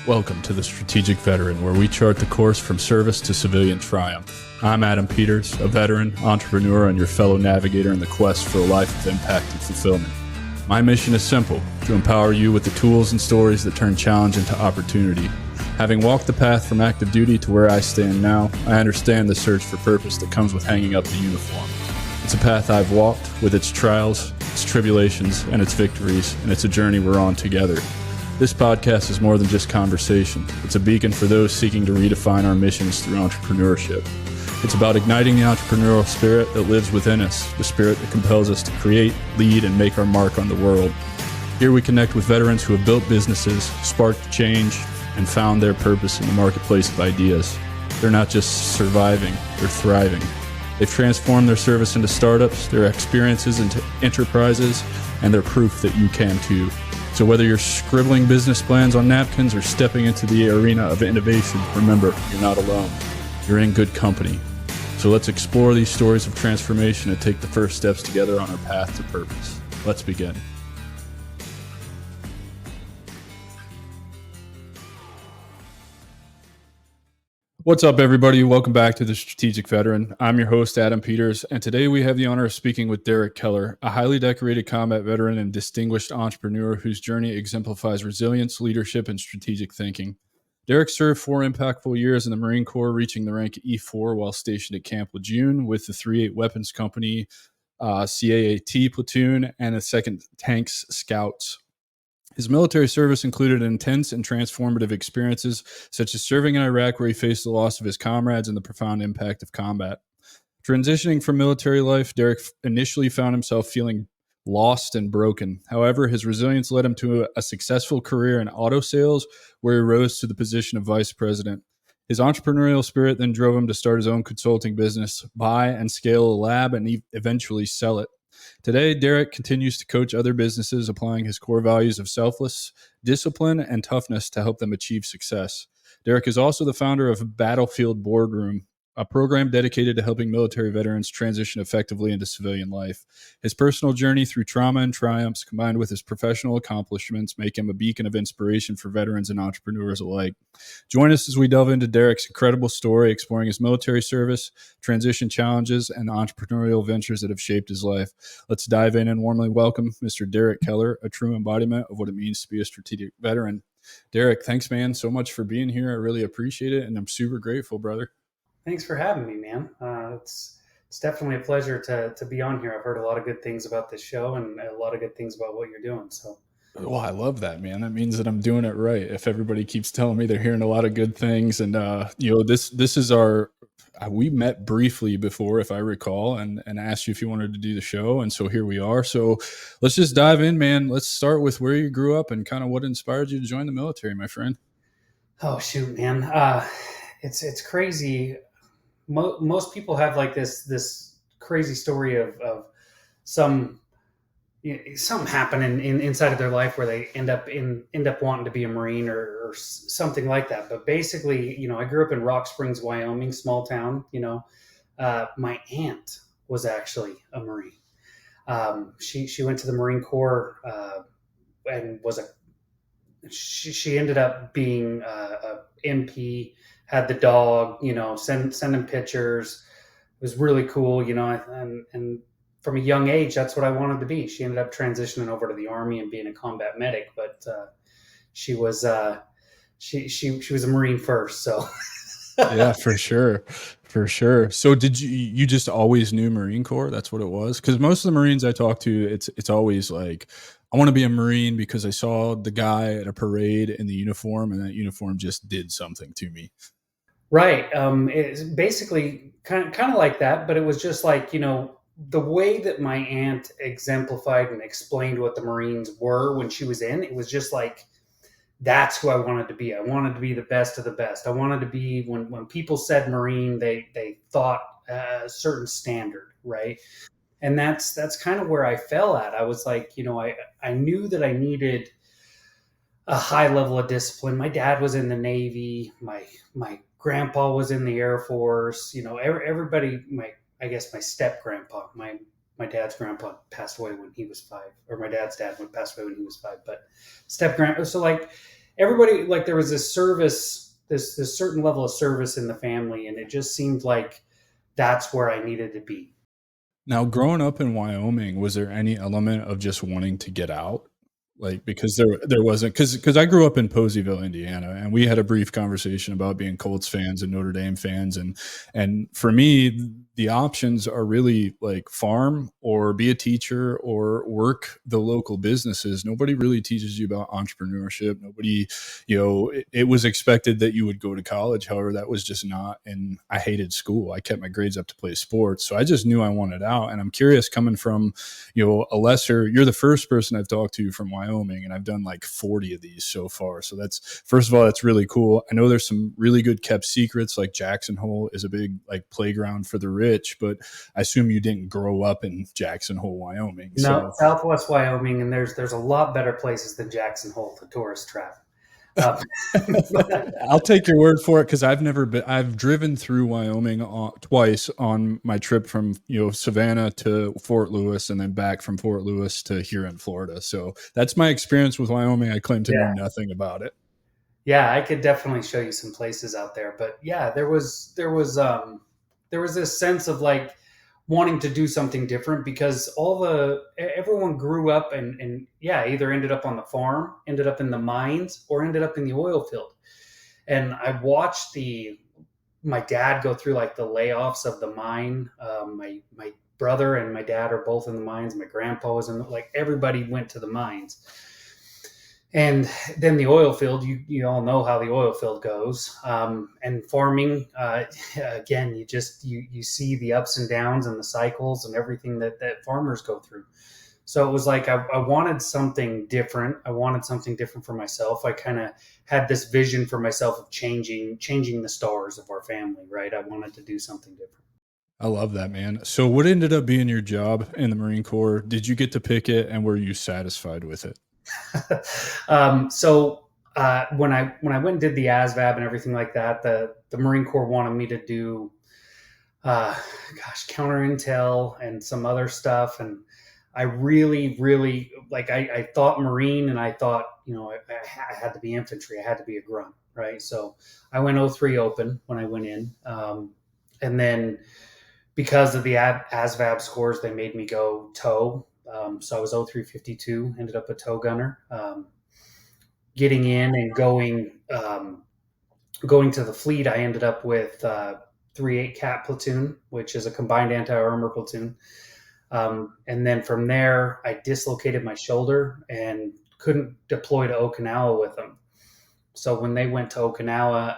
Welcome to the Strategic Veteran, where we chart the course from service to civilian triumph. I'm Adam Peters, a veteran, entrepreneur, and your fellow navigator in the quest for a life of impact and fulfillment. My mission is simple: to empower you with the tools and stories that turn challenge into opportunity. Having walked the path from active duty to where I stand now, I understand the search for purpose that comes with hanging up the uniform. It's a path I've walked, with its trials, its tribulations, and its victories, and it's a journey we're on together. This podcast is more than just conversation. It's a beacon for those seeking to redefine our missions through entrepreneurship. It's about igniting the entrepreneurial spirit that lives within us, the spirit that compels us to create, lead, and make our mark on the world. Here we connect with veterans who have built businesses, sparked change, and found their purpose in the marketplace of ideas. They're not just surviving, they're thriving. They've transformed their service into startups, their experiences into enterprises, and they're proof that you can too. So whether you're scribbling business plans on napkins or stepping into the arena of innovation, remember, you're not alone. You're in good company. So let's explore these stories of transformation and take the first steps together on our path to purpose. Let's begin. What's up, everybody? Welcome back to the Strategic Veteran. I'm your host, Adam Peters, and today we have the honor of speaking with Derek Keller, a highly decorated combat veteran and distinguished entrepreneur whose journey exemplifies resilience, leadership, and strategic thinking. Derek served 4 impactful years in the Marine Corps, reaching the rank of E4 while stationed at Camp Lejeune with the 3/8 Weapons Company, CAAT Platoon, and the 2nd Tanks Scouts. His military service included intense and transformative experiences, such as serving in Iraq, where he faced the loss of his comrades and the profound impact of combat. Transitioning from military life, Derek initially found himself feeling lost and broken. However, his resilience led him to a successful career in auto sales, where he rose to the position of vice president. His entrepreneurial spirit then drove him to start his own consulting business, buy and scale a lab, and eventually sell it. Today, Derek continues to coach other businesses, applying his core values of selfless discipline and toughness to help them achieve success. Derek is also the founder of Battlefield Boardroom, a program dedicated to helping military veterans transition effectively into civilian life. His personal journey through trauma and triumphs, combined with his professional accomplishments, make him a beacon of inspiration for veterans and entrepreneurs alike. Join us as we delve into Derek's incredible story, exploring his military service, transition challenges, and the entrepreneurial ventures that have shaped his life. Let's dive in and warmly welcome Mr. Derek Keller, a true embodiment of what it means to be a strategic veteran. Derek, thanks, man, so much for being here. I really appreciate it, and I'm super grateful, brother. Thanks for having me, man. It's definitely a pleasure to be on here. I've heard a lot of good things about this show and a lot of good things about what you're doing. So, well, I love that, man. That means that I'm doing it right. If everybody keeps telling me they're hearing a lot of good things, and this is our. We met briefly before, if I recall, and asked you if you wanted to do the show, and so here we are. So let's just dive in, man. Let's start with where you grew up and kind of what inspired you to join the military, my friend. Oh shoot, man. It's crazy. Most people have like this crazy story of something happening inside of their life where they end up wanting to be a Marine or something like that. But basically, I grew up in Rock Springs, Wyoming, small town. My aunt was actually a Marine. She went to the Marine Corps and she ended up being a MP. Had the dog, sending pictures. It was really cool, and from a young age, that's what I wanted to be. She ended up transitioning over to the Army and being a combat medic, but she was she was a Marine first. So yeah, for sure. So did you just always knew Marine Corps? That's what it was? Because most of the Marines I talk to, it's always like, I want to be a Marine because I saw the guy at a parade in the uniform, and that uniform just did something to me. Right. It's basically kind of like that, but it was just like, the way that my aunt exemplified and explained what the Marines were when she was in, it was just like, that's who I wanted to be. I wanted to be the best of the best. I wanted to be, when people said Marine, they thought a certain standard, right? And that's kind of where I fell at. I was like, I knew that I needed a high level of discipline. My dad was in the Navy. My grandpa was in the Air Force. Everybody. I guess my step grandpa. My dad's grandpa passed away when he was 5, or my dad's dad passed away when he was 5. But step grandpa. So like everybody, like, there was this service, this certain level of service in the family, and it just seemed like that's where I needed to be. Now, growing up in Wyoming, was there any element of just wanting to get out? Like, because there wasn't, because I grew up in Poseyville, Indiana, and we had a brief conversation about being Colts fans and Notre Dame fans, and for me, the options are really like farm or be a teacher or work the local businesses. Nobody really teaches you about entrepreneurship. Nobody, it was expected that you would go to college. However, that was just not, and I hated school. I kept my grades up to play sports. So I just knew I wanted out. And I'm curious, coming from, you're the first person I've talked to from Wyoming, and I've done like 40 of these so far. So that's, first of all, that's really cool. I know there's some really good kept secrets, like Jackson Hole is a big like playground for the rich, but I assume you didn't grow up in Jackson Hole, Wyoming. No, So Southwest Wyoming, and there's a lot better places than Jackson Hole to tourist trap. Um, I'll take your word for it, because I've never been. I've driven through Wyoming twice on my trip from Savannah to Fort Lewis, and then back from Fort Lewis to here in Florida. So that's my experience with Wyoming. I claim to know yeah, nothing about it. yeah, I could definitely show you some places out there, but yeah, there was this sense of like wanting to do something different because everyone grew up and yeah, either ended up on the farm, ended up in the mines, or ended up in the oil field. And I watched the my dad go through like the layoffs of the mine. My brother and my dad are both in the mines. My grandpa was in like everybody went to the mines, and then the oil field. You all know how the oil field goes. And farming, again, you see the ups and downs and the cycles and everything that farmers go through. So it was like I wanted something different. I wanted something different for myself. I kind of had this vision for myself of changing the stars of our family. Right. I wanted to do something different. I love that, man. So what ended up being your job in the Marine Corps? Did you get to pick it, and were you satisfied with it? When I went and did the ASVAB and everything like that, the Marine Corps wanted me to do, uh, counter intel and some other stuff, and I really, really like. I thought Marine, and I thought I had to be infantry. I had to be a grunt, right? So I went 03 open when I went in, and then because of the ASVAB scores, they made me go tow. So I was 0352, ended up a tow gunner. Getting in and going to the fleet, I ended up with 3/8 Cat platoon, which is a combined anti-armor platoon. And then from there, I dislocated my shoulder and couldn't deploy to Okinawa with them. So when they went to Okinawa,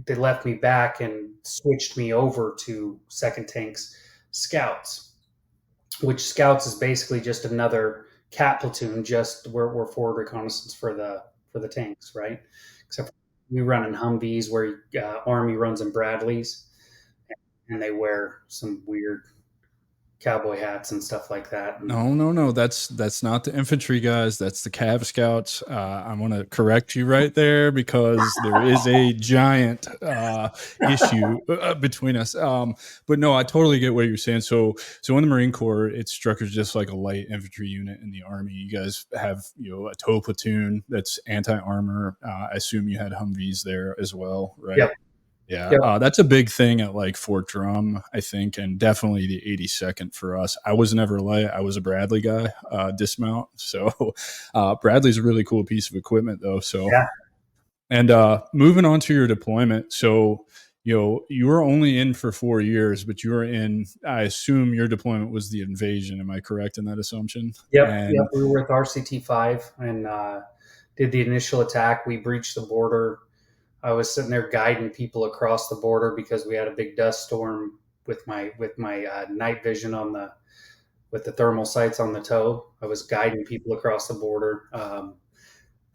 they left me back and switched me over to Second Tank's Scouts, which Scouts is basically just another Cat platoon. Just we're forward reconnaissance for the tanks, right? Except for we run in Humvees, where Army runs in Bradleys, and they wear some weird cowboy hats and stuff like that. And No, no, no. That's not the infantry guys. That's the Cav Scouts. I want to correct you right there, because there is a giant issue between us. But no, I totally get what you're saying. So in the Marine Corps, it's structured just like a light infantry unit in the Army. You guys have a tow platoon that's anti armor. I assume you had Humvees there as well, right? yep, Yeah, yep, that's a big thing at like Fort Drum, I think, and definitely the 82nd for us. I was never light; I was a Bradley guy, dismount. So Bradley's a really cool piece of equipment, though. So, yeah, and moving on to your deployment, so you were only in for 4 years, but you were in. I assume your deployment was the invasion. Am I correct in that assumption? yep. And We were with RCT 5 and did the initial attack. We breached the border. I was sitting there guiding people across the border because we had a big dust storm with my night vision on the with the thermal sights on the toe. I was guiding people across the border.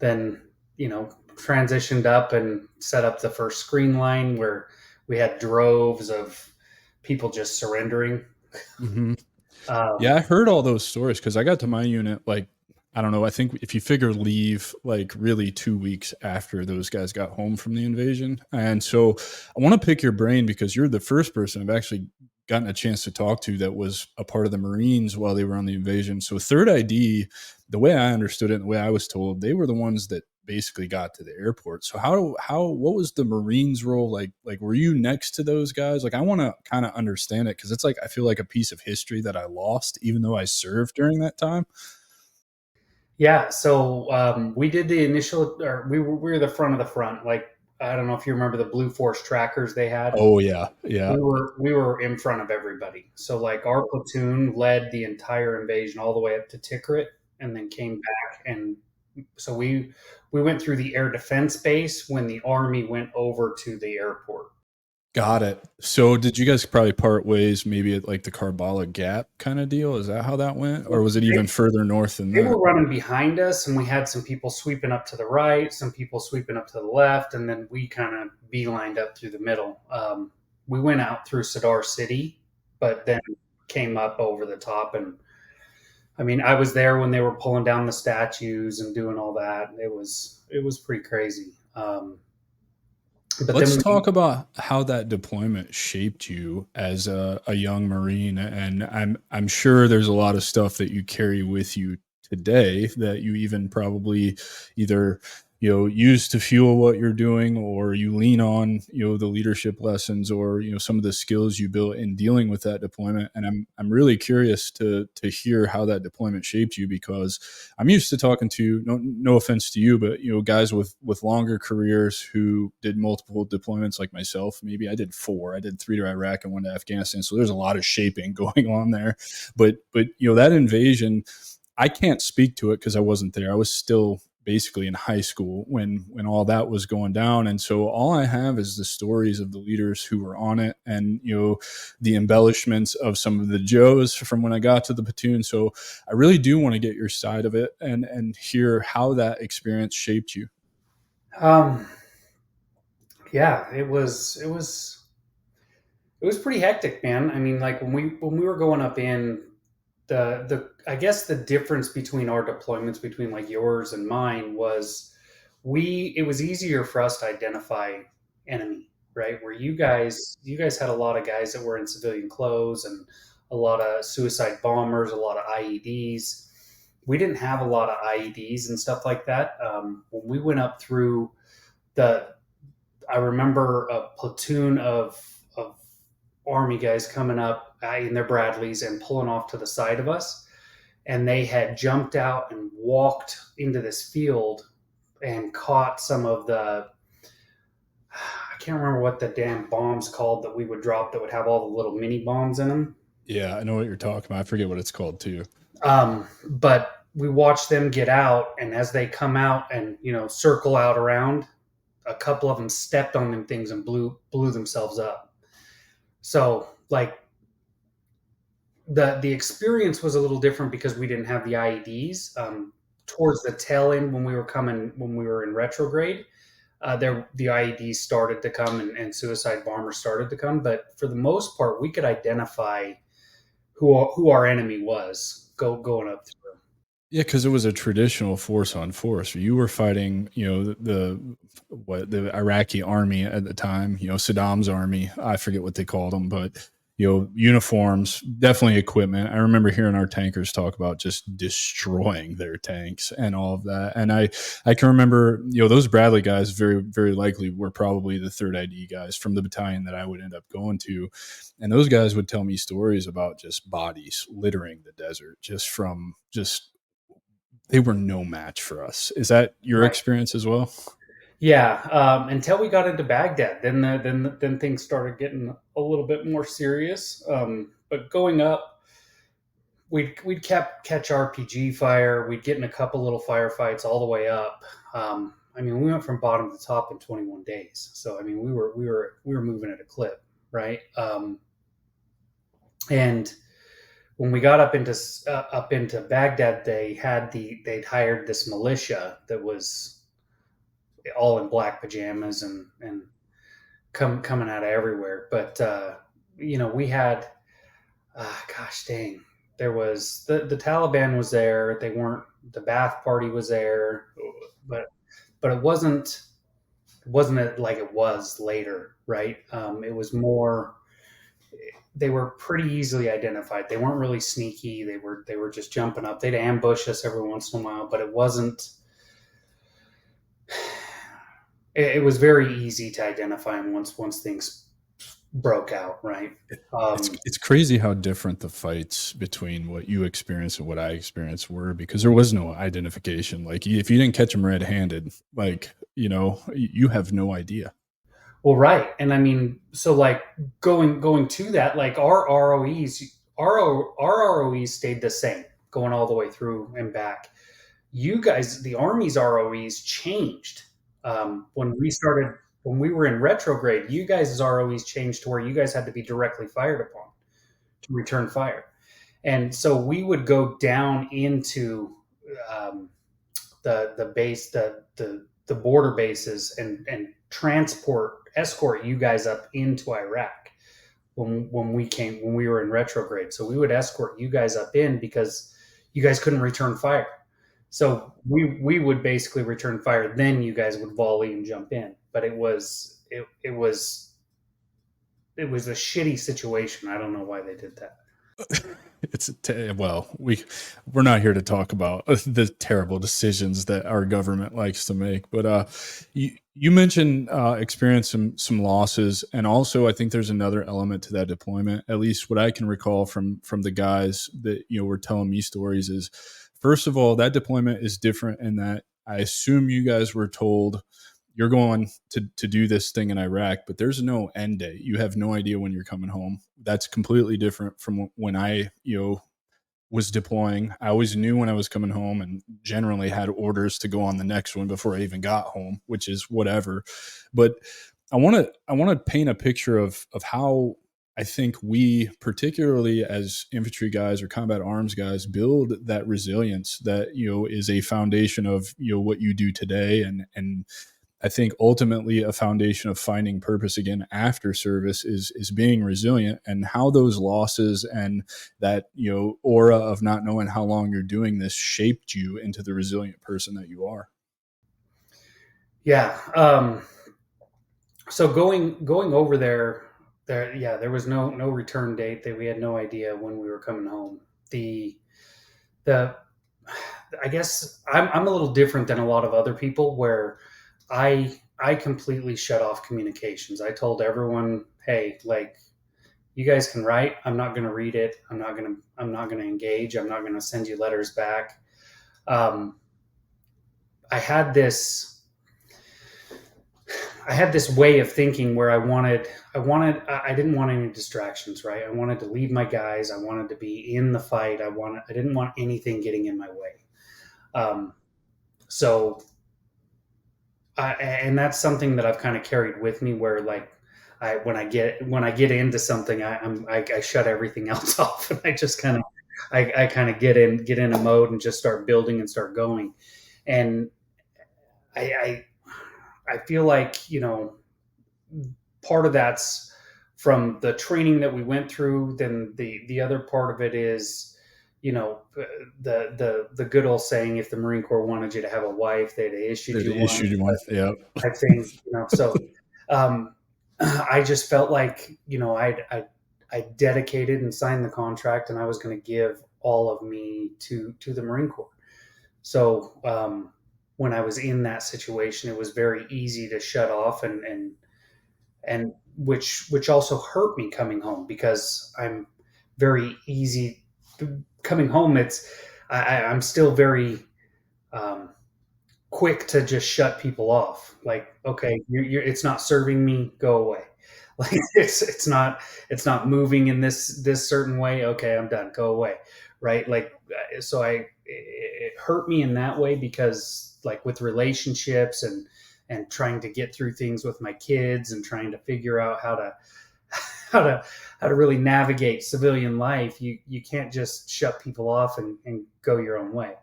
Then transitioned up and set up the first screen line where we had droves of people just surrendering. mhm. Um, Yeah, I heard all those stories, because I got to my unit like, I don't know. I think if you figure leave like really 2 weeks after those guys got home from the invasion, and so I want to pick your brain, because you're the first person I've actually gotten a chance to talk to that was a part of the Marines while they were on the invasion. So Third ID, the way I understood it, and the way I was told, they were the ones that basically got to the airport. So what was the Marines role like? Like, were you next to those guys? Like, I want to kind of understand it because it's like I feel like a piece of history that I lost, even though I served during that time. Yeah, so we did the initial, or we were the front of the front. Like, I don't know if you remember the Blue Force trackers they had. Oh yeah, yeah. We were in front of everybody. So like our platoon led the entire invasion all the way up to Tikrit, and then came back. And so we went through the air defense base when the army went over to the airport. Got it. So did you guys probably part ways maybe at like the Karbala Gap kind of deal? Is that how that went? Or was it even further north than They were that? running behind us, and we had some people sweeping up to the right, some people sweeping up to the left, and then we kind of beelined up through the middle. We went out through Sadar City, but then came up over the top. And I mean, I was there when they were pulling down the statues and doing all that. It was pretty crazy. But Let's then talk about how that deployment shaped you as a young Marine, and I'm sure there's a lot of stuff that you carry with you today that you even probably either use to fuel what you're doing, or you lean on the leadership lessons, or some of the skills you built in dealing with that deployment. And I'm really curious to hear how that deployment shaped you, because I'm used to talking to, no offense to you, but guys with longer careers who did multiple deployments like myself. Maybe I did four. I did three to Iraq and one to Afghanistan. So there's a lot of shaping going on there. But that invasion, I can't speak to it because I wasn't there. I was still basically in high school when all that was going down, and so all I have is the stories of the leaders who were on it, and the embellishments of some of the Joes from when I got to the platoon. So I really do want to get your side of it and hear how that experience shaped you. um, yeah, it was pretty hectic, man. I mean, like when we were going up in the I guess the difference between our deployments between like yours and mine was it was easier for us to identify enemy, right? Where you guys had a lot of guys that were in civilian clothes and a lot of suicide bombers, a lot of IEDs. We didn't have a lot of IEDs and stuff like that. When we went up through the I remember a platoon of army guys coming up in their Bradleys and pulling off to the side of us, and they had jumped out and walked into this field and caught some of the I can't remember what the damn bombs called that we would drop that would have all the little mini bombs in them. Yeah, I know what you're talking about. I forget what it's called too. But we watched them get out, and as they come out and circle out around, a couple of them stepped on them things and blew themselves up. So like the experience was a little different because we didn't have the IEDs. Towards the tail end, when we were in retrograde, the IEDs started to come, and suicide bombers started to come. But for the most part, we could identify who our enemy was going up through. Yeah, because it was a traditional force on force. You were fighting, the Iraqi army at the time, Saddam's army. I forget what they called them, but uniforms, definitely equipment. I remember hearing our tankers talk about just destroying their tanks and all of that. And I can remember, those Bradley guys very, very likely were probably the third ID guys from the battalion that I would end up going to. And those guys would tell me stories about just bodies littering the desert, just they were no match for us. Is that your Right. experience as well? Yeah. Until we got into Baghdad, then things started getting a little bit more serious. But going up, we'd catch RPG fire. We'd get in a couple little firefights all the way up. I mean, we went from bottom to top in 21 days. So I mean, we were moving at a clip, right? And when we got up into Baghdad, they'd hired this militia that was all in black pajamas and coming out of everywhere. But we had, gosh dang, there was the Taliban was there. They weren't. The Ba'ath Party was there, but it wasn't like it was later, right? It was more. they were pretty easily identified. They weren't really sneaky. They were just jumping up. They'd ambush us every once in a while, but it wasn't. It was very easy to identify them once things broke out, right? It's crazy how different the fights between what you experienced and what I experienced were, because there was no identification. Like if you didn't catch them red-handed, like you have no idea. Well, right, and I mean, so like going to that, like our ROEs, our ROEs stayed the same, going all the way through and back. You guys, the Army's ROEs changed when we were in retrograde. You guys' ROEs changed to where you guys had to be directly fired upon to return fire, and so we would go down into um, the base, the border bases, and escort you guys up into Iraq when we were in retrograde. So we would escort you guys up in because you guys couldn't return fire. So we would basically return fire, then you guys would volley and jump in. But it was a shitty situation. I don't know why they did that. Well, we're not here to talk about the terrible decisions that our government likes to make, but you mentioned experience some losses, and also I think there's another element to that deployment. At least what I can recall from the guys that were telling me stories is, first of all, that deployment is different in that I assume you guys were told you're going to do this thing in Iraq, but there's no end date. You have no idea when you're coming home. That's completely different from when I, was deploying. I always knew when I was coming home and generally had orders to go on the next one before I even got home, which is whatever. But I want to paint a picture of how I think we, particularly as infantry guys or combat arms guys, build that resilience that is a foundation of what you do today, and I think ultimately a foundation of finding purpose again after service is being resilient, and how those losses and that aura of not knowing how long you're doing this shaped you into the resilient person that you are. Yeah. So going over there, yeah, there was no return date. That we had no idea when we were coming home. The I guess I'm a little different than a lot of other people, where I completely shut off communications. I told everyone, hey, like, you guys can write. I'm not going to read it. I'm not going to engage. I'm not going to send you letters back. Um, I had this I had this way of thinking where I didn't want any distractions, right? I wanted to lead my guys. I wanted to be in the fight. I didn't want anything getting in my way. Um, so and that's something that I've kind of carried with me, where like when I get into something, I shut everything else off, and I just kind of I kind of get in a mode and just start building and start going. And I I feel like part of that's from the training that we went through. Then the other part of it is, the good old saying, if the Marine Corps wanted you to have a wife, they'd have issued It you one, issued you one. Yeah. type thing. So um, I just felt like I dedicated and signed the contract, and I was going to give all of me to the Marine Corps. So when I was in that situation, it was very easy to shut off, and which also hurt me coming home, because I'm very easy coming home. I'm still very um, quick to just shut people off. Like, okay, it's not serving me, go away. Like, it's not moving in this certain way. Okay, I'm done, go away. Right? Like, so it hurt me in that way, because like with relationships and trying to get through things with my kids, and trying to figure out how to how to really navigate civilian life, you can't just shut people off and go your own way.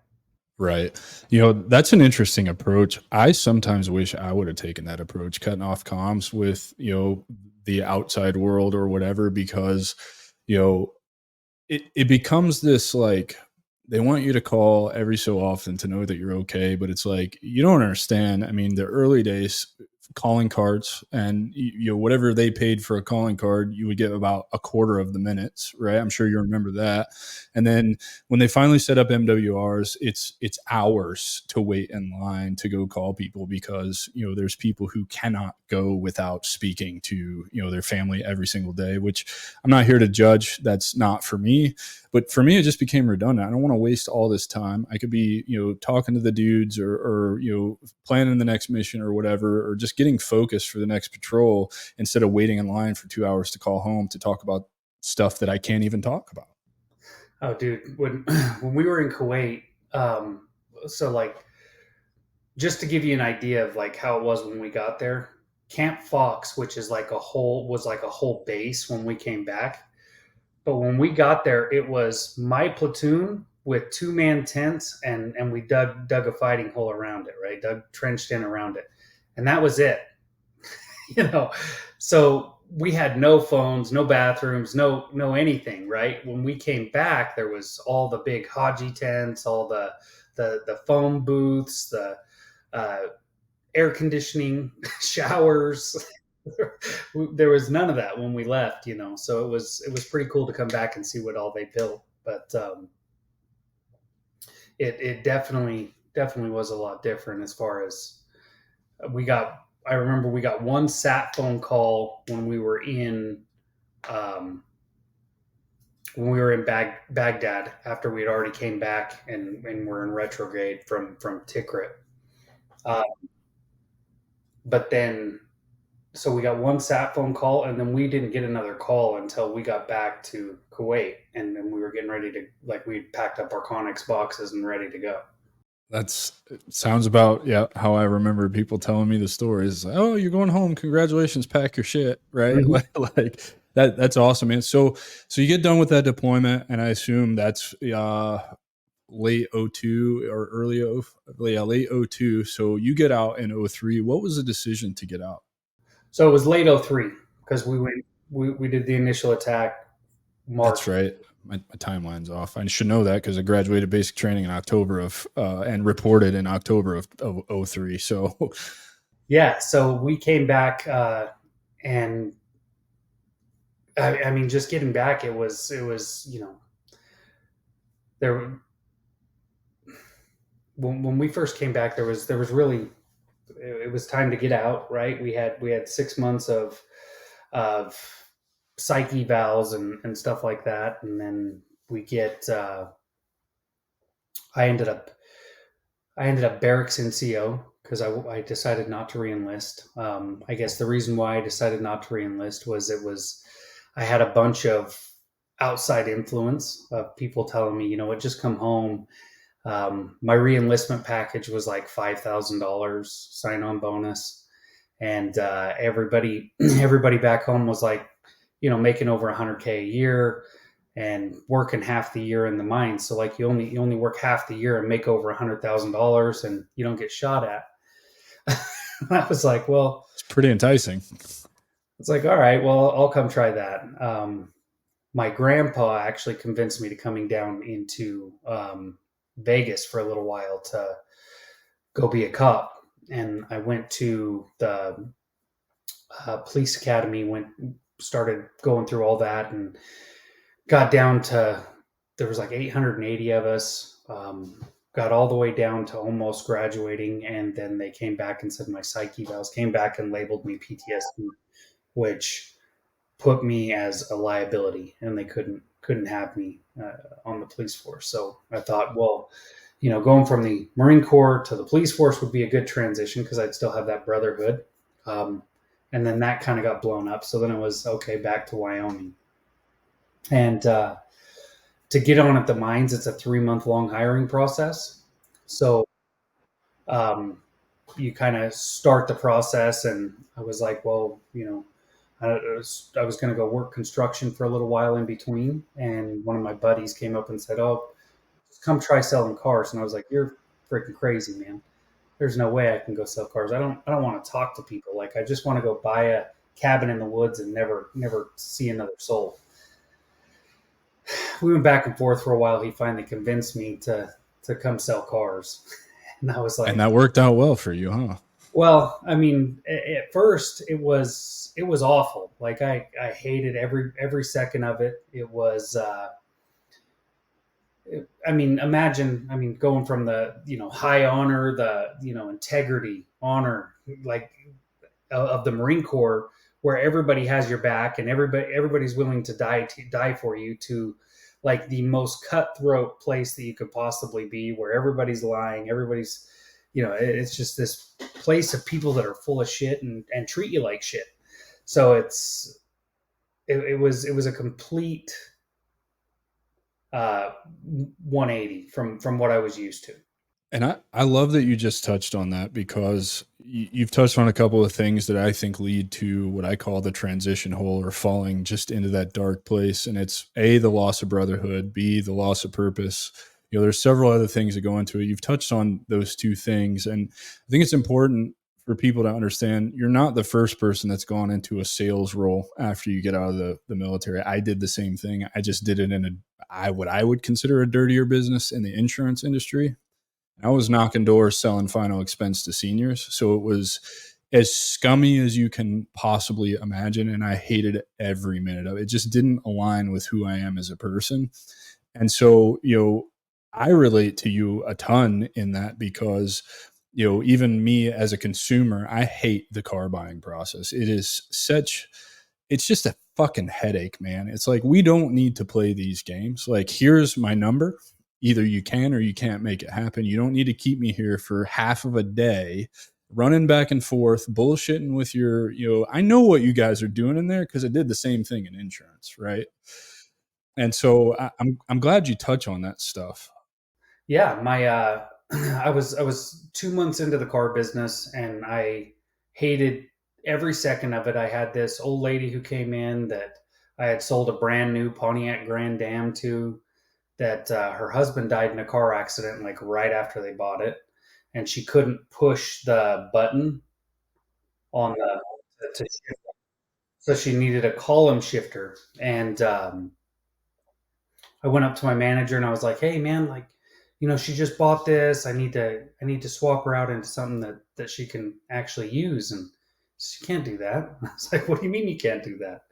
Right. That's an interesting approach. I sometimes wish I would have taken that approach, cutting off comms with, the outside world or whatever, because, you know, it becomes this like they want you to call every so often to know that you're okay, but it's like you don't understand. I mean, the early days calling cards, and whatever they paid for a calling card, you would get about a quarter of the minutes, right? I'm sure you remember that. And then when they finally set up MWRs, it's hours to wait in line to go call people, because there's people who cannot go without speaking to their family every single day, which I'm not here to judge. That's not for me. But for me, it just became redundant. I don't want to waste all this time. I could be, talking to the dudes, or planning the next mission or whatever, or just getting focused for the next patrol, instead of waiting in line for 2 hours to call home to talk about stuff that I can't even talk about. Oh, dude, when when we were in Kuwait, so like, just to give you an idea of like how it was when we got there, Camp Fox, which is like a whole was like a whole base when we came back. But when we got there, it was my platoon with 2-man tents, and we dug a fighting hole around it, right? Dug trenched in around it, and that was it. you know, so we had no phones, no bathrooms, no anything, right? When we came back, there was all the big Haji tents, all the phone booths, the uh, air conditioning, showers. There was none of that when we left, So it was pretty cool to come back and see what all they built. But it definitely was a lot different as far as we got. I remember we got one sat phone call um, when we were in Baghdad, after we had already came back and were in retrograde from Tikrit. Uh, but then so we got one sat phone call, and then we didn't get another call until we got back to Kuwait, and then we were getting ready to, like, we packed up our Connex boxes and ready to go. That's sounds about, yeah, how I remember people telling me the stories. Oh, you're going home. Congratulations, pack your shit, right? Mhm. Like that's awesome, man. So you get done with that deployment, and I assume that's late '02 or yeah, late '02. So you get out in '03. What was the decision to get out? So it was late '03 because we did the initial attack March. That's right. My timeline's off. I should know that because I graduated basic training in October of and reported in October of '03. So Yeah, so we came back, and I mean, just getting back, it was there. When we first came back, there was really, it was time to get out, right? We had 6 months of psych evals and stuff like that, and then we get I ended up I ended up barracks NCO because I decided not to reenlist. I guess the reason why I decided not to reenlist was I had a bunch of outside influence of people telling me, what, just come home. My reenlistment package was like $5,000 sign on bonus, and everybody back home was like, making over 100K a year and working half the year in the mines. So like you only work half the year and make over $100,000, and you don't get shot at. I was like, well, it's pretty enticing. it's like, all right, well, I'll come try that. My grandpa actually convinced me to coming down into Vegas for a little while to go be a cop, and I went to the police academy, started going through all that, and got down to, there was like 880 of us. Got all the way down to almost graduating, and then they came back and said my psych evals came back and labeled me PTSD, which put me as a liability, and they couldn't have me on the police force. So I thought, well, going from the Marine Corps to the police force would be a good transition because I'd still have that brotherhood. And then that kind of got blown up. So then it was okay, back to Wyoming. And to get on at the mines, it's a 3-month long hiring process. So um, you kind of start the process, and I was like, well, I was going to go work construction for a little while in between, and one of my buddies came up and said, "Oh, just come try selling cars." And I was like, "You're freaking crazy, man. There's no way I can go sell cars. I don't want to talk to people. Like, I just want to go buy a cabin in the woods and never see another soul." We went back and forth for a while. He finally convinced me to come sell cars, and I was And like, that worked out well for you, huh? Well, I mean, at first it was awful. Like I hated every second of it. It was I mean, imagine, I mean, going from the, high honor, the, integrity, honor, like of the Marine Corps, where everybody has your back and everybody's willing to die for you, to like the most cutthroat place that you could possibly be, where everybody's lying, everybody's, it's just this place of people that are full of shit and treat you like shit. So it was a complete uh, 180 from what I was used to. And I love that you just touched on that because you've touched on a couple of things that I think lead to what I call the transition hole or falling just into that dark place. And it's A, the loss of brotherhood, B, the loss of purpose. There's several other things that go into it. You've touched on those two things. And I think it's important for people to understand you're not the first person that's gone into a sales role after you get out of the military. I did the same thing. I just did it in what I would consider a dirtier business in the insurance industry. I was knocking doors selling final expense to seniors. So it was as scummy as you can possibly imagine. And I hated every minute of it. It just didn't align with who I am as a person. And so, I relate to you a ton in that because, even me as a consumer, I hate the car buying process. It's just a fucking headache, man. It's like, we don't need to play these games. Like, here's my number. Either you can or you can't make it happen. You don't need to keep me here for half of a day running back and forth, bullshitting with I know what you guys are doing in there because I did the same thing in insurance, right? And so I'm glad you touch on that stuff. Yeah, my I was 2 months into the car business, and I hated every second of it. I had this old lady who came in that I had sold a brand new Pontiac Grand Am to, that her husband died in a car accident like right after they bought it, and she couldn't push the button on the to shift, so she needed a column shifter. And I went up to my manager and I was like, "Hey, man, like, she just bought this. I need to swap her out into something that she can actually use." And she can't do that. I was like, "What do you mean you can't do that?"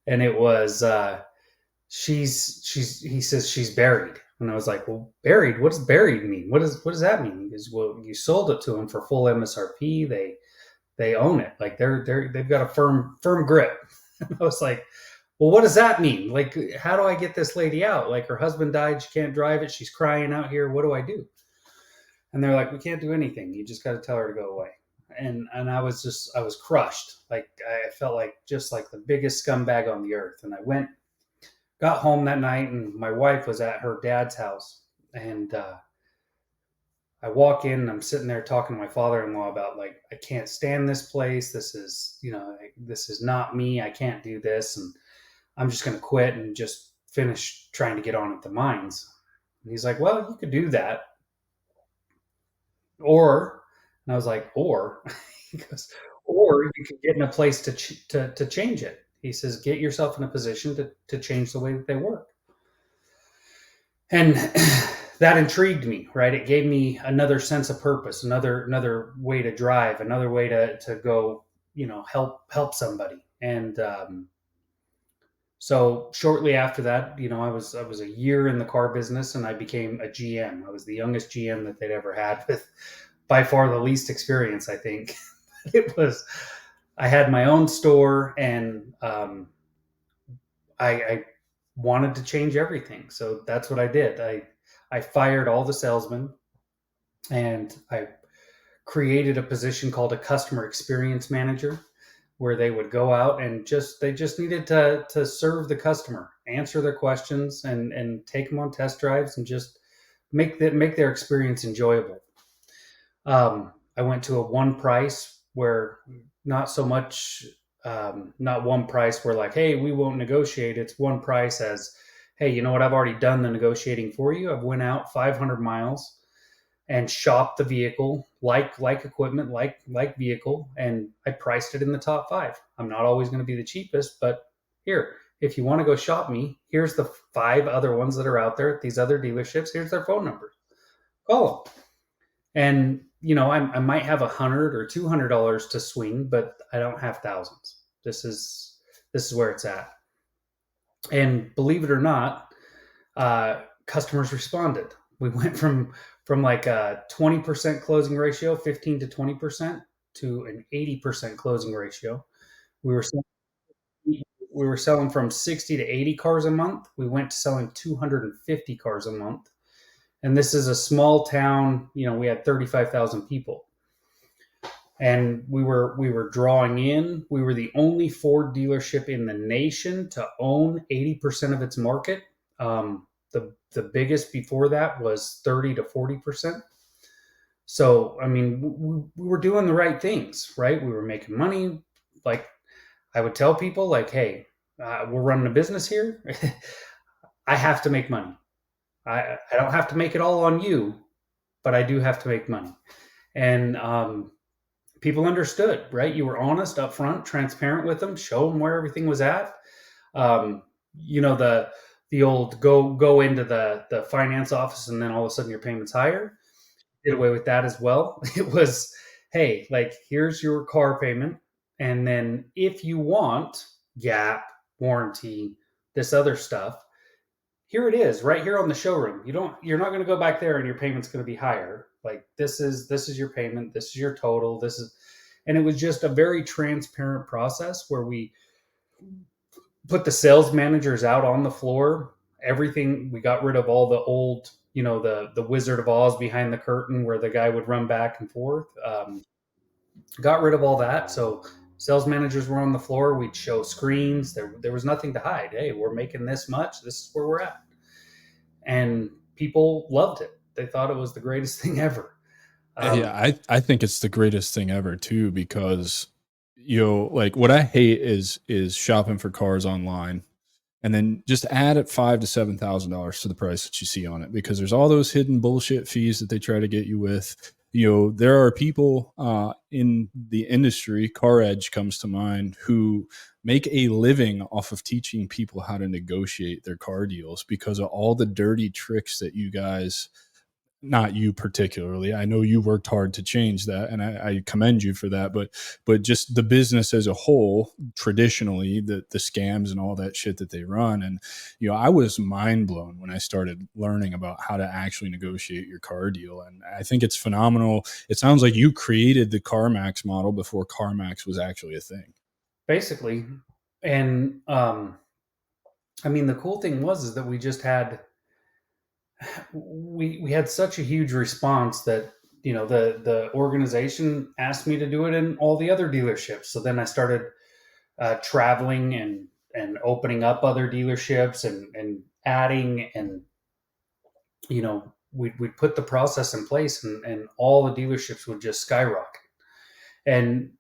And it was he says she's buried. And I was like, "Well, buried? What does buried mean? What does that mean?" He goes, "Well, you sold it to them for full MSRP. They own it. Like they've got a firm grip." And I was like, "Well, what does that mean? Like, how do I get this lady out? Like, her husband died. She can't drive it. She's crying out here. What do I do?" And they're like, "We can't do anything. You just got to tell her to go away." And I was crushed. Like, I felt like just like the biggest scumbag on the earth. And got home that night, and my wife was at her dad's house. And I walk in, and I'm sitting there talking to my father-in-law about, like, I can't stand this place. This is not me. I can't do this. And I'm just going to quit and just finish trying to get on at the mines. And he's like, "Well, you could do that. Or," and I was like, "Or," he goes, "or you could get in a place to change it." He says, "Get yourself in a position to change the way that they work." And that intrigued me, right? It gave me another sense of purpose, another way to drive, another way to go, help somebody. And so shortly after that, I was a year in the car business, and I became a GM. I was the youngest GM that they'd ever had, with by far the least experience, I think. It was I had my own store, and I wanted to change everything, so that's what I did. I fired all the salesmen, and I created a position called a customer experience manager, where they would go out and they just needed to serve the customer, answer their questions, and take them on test drives, and just make their experience enjoyable. I went to a one price where, not so much, not one price where, like, "Hey, we won't negotiate." It's one price as, "Hey, you know what? I've already done the negotiating for you. I've went out 500 miles and shopped the vehicle, like equipment, like vehicle, and I priced it in the top five. I'm not always going to be the cheapest, but here, if you want to go shop me, here's the five other ones that are out there at these other dealerships. Here's their phone numbers. Call them." And I might have $100 or $200 to swing, but I don't have thousands. This is where it's at. And believe it or not, customers responded. We went from like a 20% closing ratio, 15 to 20%, to an 80% closing ratio. We were selling, we were selling from 60 to 80 cars a month. We went to selling 250 cars a month. And this is a small town. We had 35,000 people, and we were drawing in. We were the only Ford dealership in the nation to own 80% of its market. The biggest before that was 30 to 40%. So I mean, we were doing the right things, right? We were making money. Like, I would tell people, like, hey, we're running a business here. I have to make money. I don't have to make it all on you, but I do have to make money. And people understood, right? You were honest, upfront, transparent with them, show them where everything was at. Um, the old go into the finance office and then all of a sudden your payment's higher. Did away with that as well. It was, hey, like, here's your car payment, and then if you want gap, warranty, this other stuff, here it is, right here on the showroom. You're not going to go back there and your payment's going to be higher. Like, this is your payment, this is your total, this is. And it was just a very transparent process where we put the sales managers out on the floor. Everything, we got rid of all the old, the Wizard of Oz behind the curtain where the guy would run back and forth. Got rid of all that. So sales managers were on the floor. We'd show screens. There was nothing to hide. Hey, we're making this much. This is where we're at. And people loved it. They thought it was the greatest thing ever. Yeah, I think it's the greatest thing ever too, because like what I hate is shopping for cars online and then just add at $5,000 to $7,000 to the price that you see on it, because there's all those hidden bullshit fees that they try to get you with. There are people in the industry, Car Edge comes to mind, who make a living off of teaching people how to negotiate their car deals because of all the dirty tricks that you guys, not you particularly, I know you worked hard to change that, and I commend you for that, but just the business as a whole, traditionally, the scams and all that shit that they run. And I was mind blown when I started learning about how to actually negotiate your car deal, and I think it's phenomenal. It sounds like you created the CarMax model before CarMax was actually a thing. Basically. And I mean, the cool thing was is that we had such a huge response that the organization asked me to do it in all the other dealerships. So then I started traveling and opening up other dealerships and adding, and we'd put the process in place, and all the dealerships would just skyrocket. And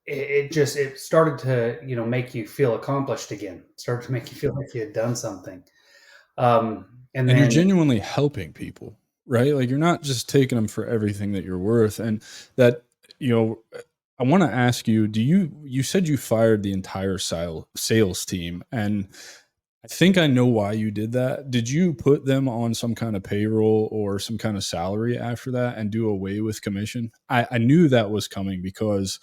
it started to make you feel accomplished again. It started to make you feel like you had done something. And And you're then, genuinely helping people, right? Like, you're not just taking them for everything that you're worth. And that, you know I want to ask you, you said you fired the entire sales team, and I think I know why you did that. Did you put them on some kind of payroll or some kind of salary after that and do away with commission? I knew that was coming because,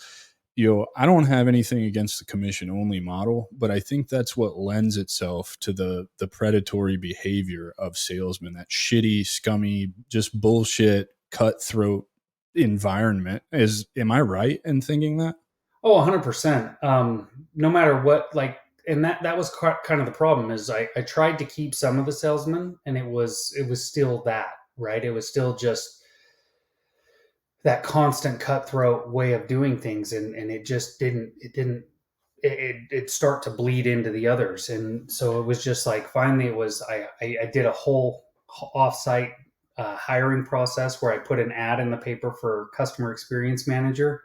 I don't have anything against the commission only model, but I think that's what lends itself to the predatory behavior of salesmen, that shitty, scummy, just bullshit, cutthroat environment. Am I right in thinking that? oh, 100%. No matter what, like, and that was kind of the problem. Is I tried to keep some of the salesmen, and it was still that, right. It was still just that constant cutthroat way of doing things, and it just didn't start to bleed into the others. And so it was just like, finally it was, I did a whole offsite hiring process where I put an ad in the paper for customer experience manager,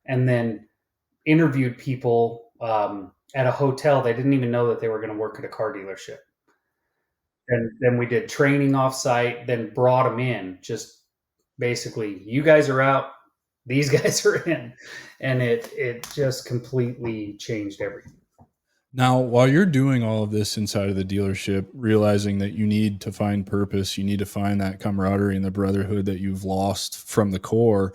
and then interviewed people at a hotel. They didn't even know that they were going to work at a car dealership. And then we did training offsite, then brought them in. Just basically, you guys are out, these guys are in, and it just completely changed everything. Now, while you're doing all of this inside of the dealership, realizing that you need to find purpose, you need to find that camaraderie and the brotherhood that you've lost from the core,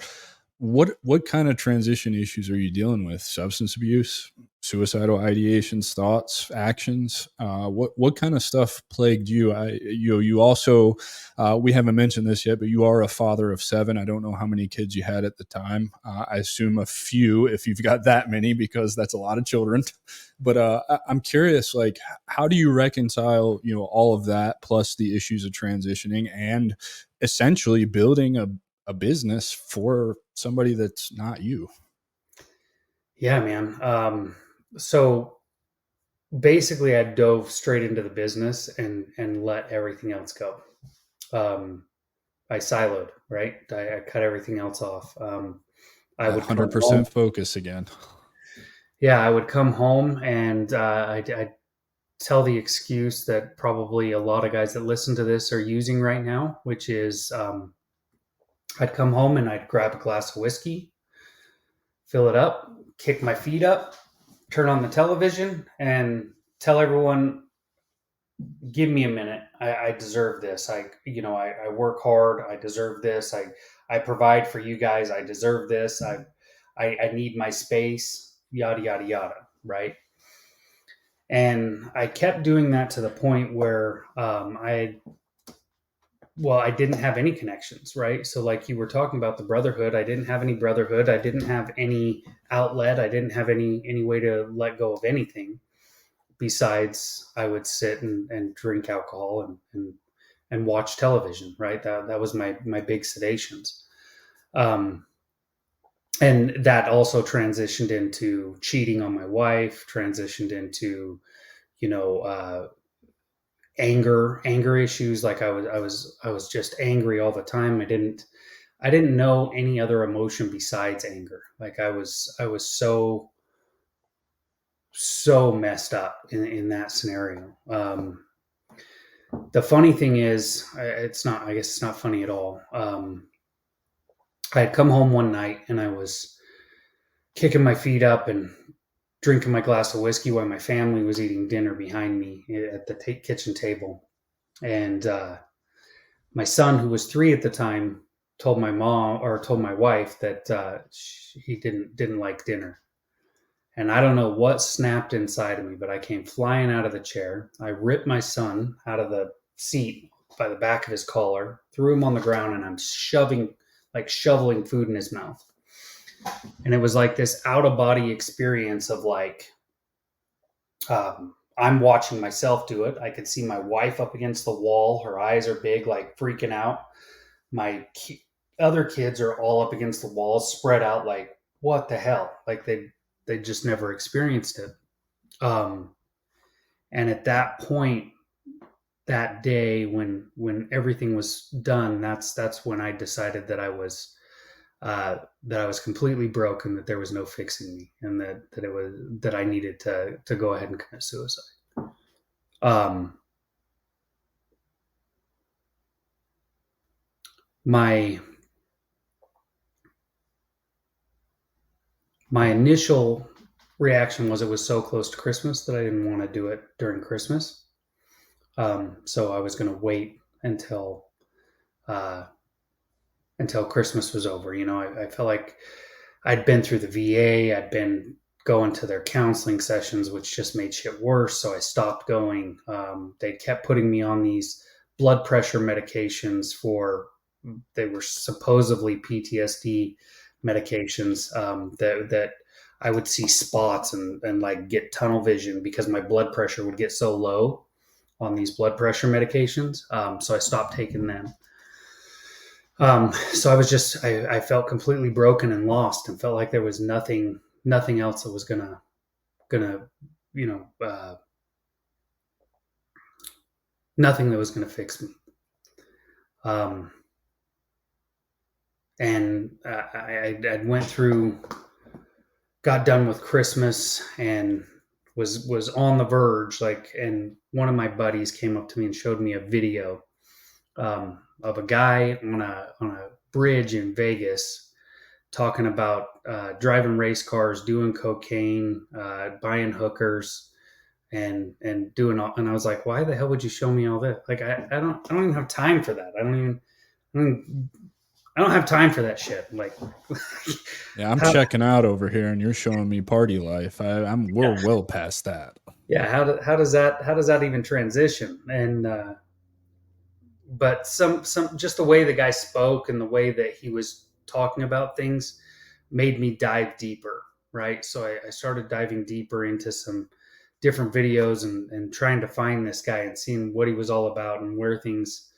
what kind of transition issues are you dealing with? Substance abuse, suicidal ideations, thoughts, actions? What kind of stuff plagued you? You also we haven't mentioned this yet, but you are a father of seven. I don't know how many kids you had at the time. I assume a few if you've got that many, because that's a lot of children. But I'm curious, like, how do you reconcile, all of that plus the issues of transitioning and essentially building a business for somebody that's not you? Yeah, man. So basically, I dove straight into the business and let everything else go. Um, I siloed, right? I cut everything else off. I That would come home. 100% focus again. Yeah, I would come home and I'd tell the excuse that probably a lot of guys that listen to this are using right now, which is I'd come home and I'd grab a glass of whiskey, fill it up, kick my feet up, turn on the television, and tell everyone, "Give me a minute. I deserve this. I work hard. I deserve this. I provide for you guys. I deserve this. I need my space. Yada yada yada." Right. And I kept doing that to the point where I didn't have any connections, right? So, like you were talking about the brotherhood, I didn't have any brotherhood. I didn't have any outlet. I didn't have any way to let go of anything besides I would sit and drink alcohol and watch television, right? That was my big sedations. Um, and that also transitioned into cheating on my wife, transitioned into, you know, anger issues. Like I was just angry all the time. I didn't know any other emotion besides anger. Like I was so messed up in that scenario. The funny thing is, it's not. I guess it's not funny at all. I had come home one night and I was kicking my feet up and drinking my glass of whiskey while my family was eating dinner behind me at the kitchen table. And my son, who was 3 at the time, told my wife that he didn't like dinner. And I don't know what snapped inside of me, but I came flying out of the chair. I ripped my son out of the seat by the back of his collar, threw him on the ground, and I'm shoveling food in his mouth. And it was like this out of body experience of like, I'm watching myself do it. I could see my wife up against the wall. Her eyes are big, like freaking out. My other kids are all up against the wall, spread out, like, what the hell? Like they just never experienced it. Um, and at that point, that day when everything was done, that's when I decided that I was completely broken, that there was no fixing me, and that I needed to go ahead and commit suicide. Um, my my initial reaction was it was so close to Christmas that I didn't want to do it during Christmas. So I was going to wait uh, until Christmas was over. I felt like I'd been through the VA. I'd been going to their counseling sessions, which just made shit worse. So I stopped going. They kept putting me on these blood pressure medications they were supposedly PTSD medications, that I would see spots and like get tunnel vision because my blood pressure would get so low on these blood pressure medications. So I stopped taking them. So I felt completely broken and lost, and felt like there was nothing else that was gonna, you know, nothing that was gonna fix me. Um, and I went through, got done with Christmas, and was on the verge. Like, and one of my buddies came up to me and showed me a video of a guy on a bridge in Vegas talking about driving race cars, doing cocaine, buying hookers, and doing all. And I was like, why the hell would you show me all this? Like, I don't even have time for that. I don't, I don't have time for that shit. Like, Yeah, I'm how, checking out over here, and you're showing me party life. We're yeah, well past that. yeah. How does that even transition? And but some just the way the guy spoke and the way that he was talking about things made me dive deeper, right? So I started diving deeper into some different videos and trying to find this guy and seeing what he was all about and where things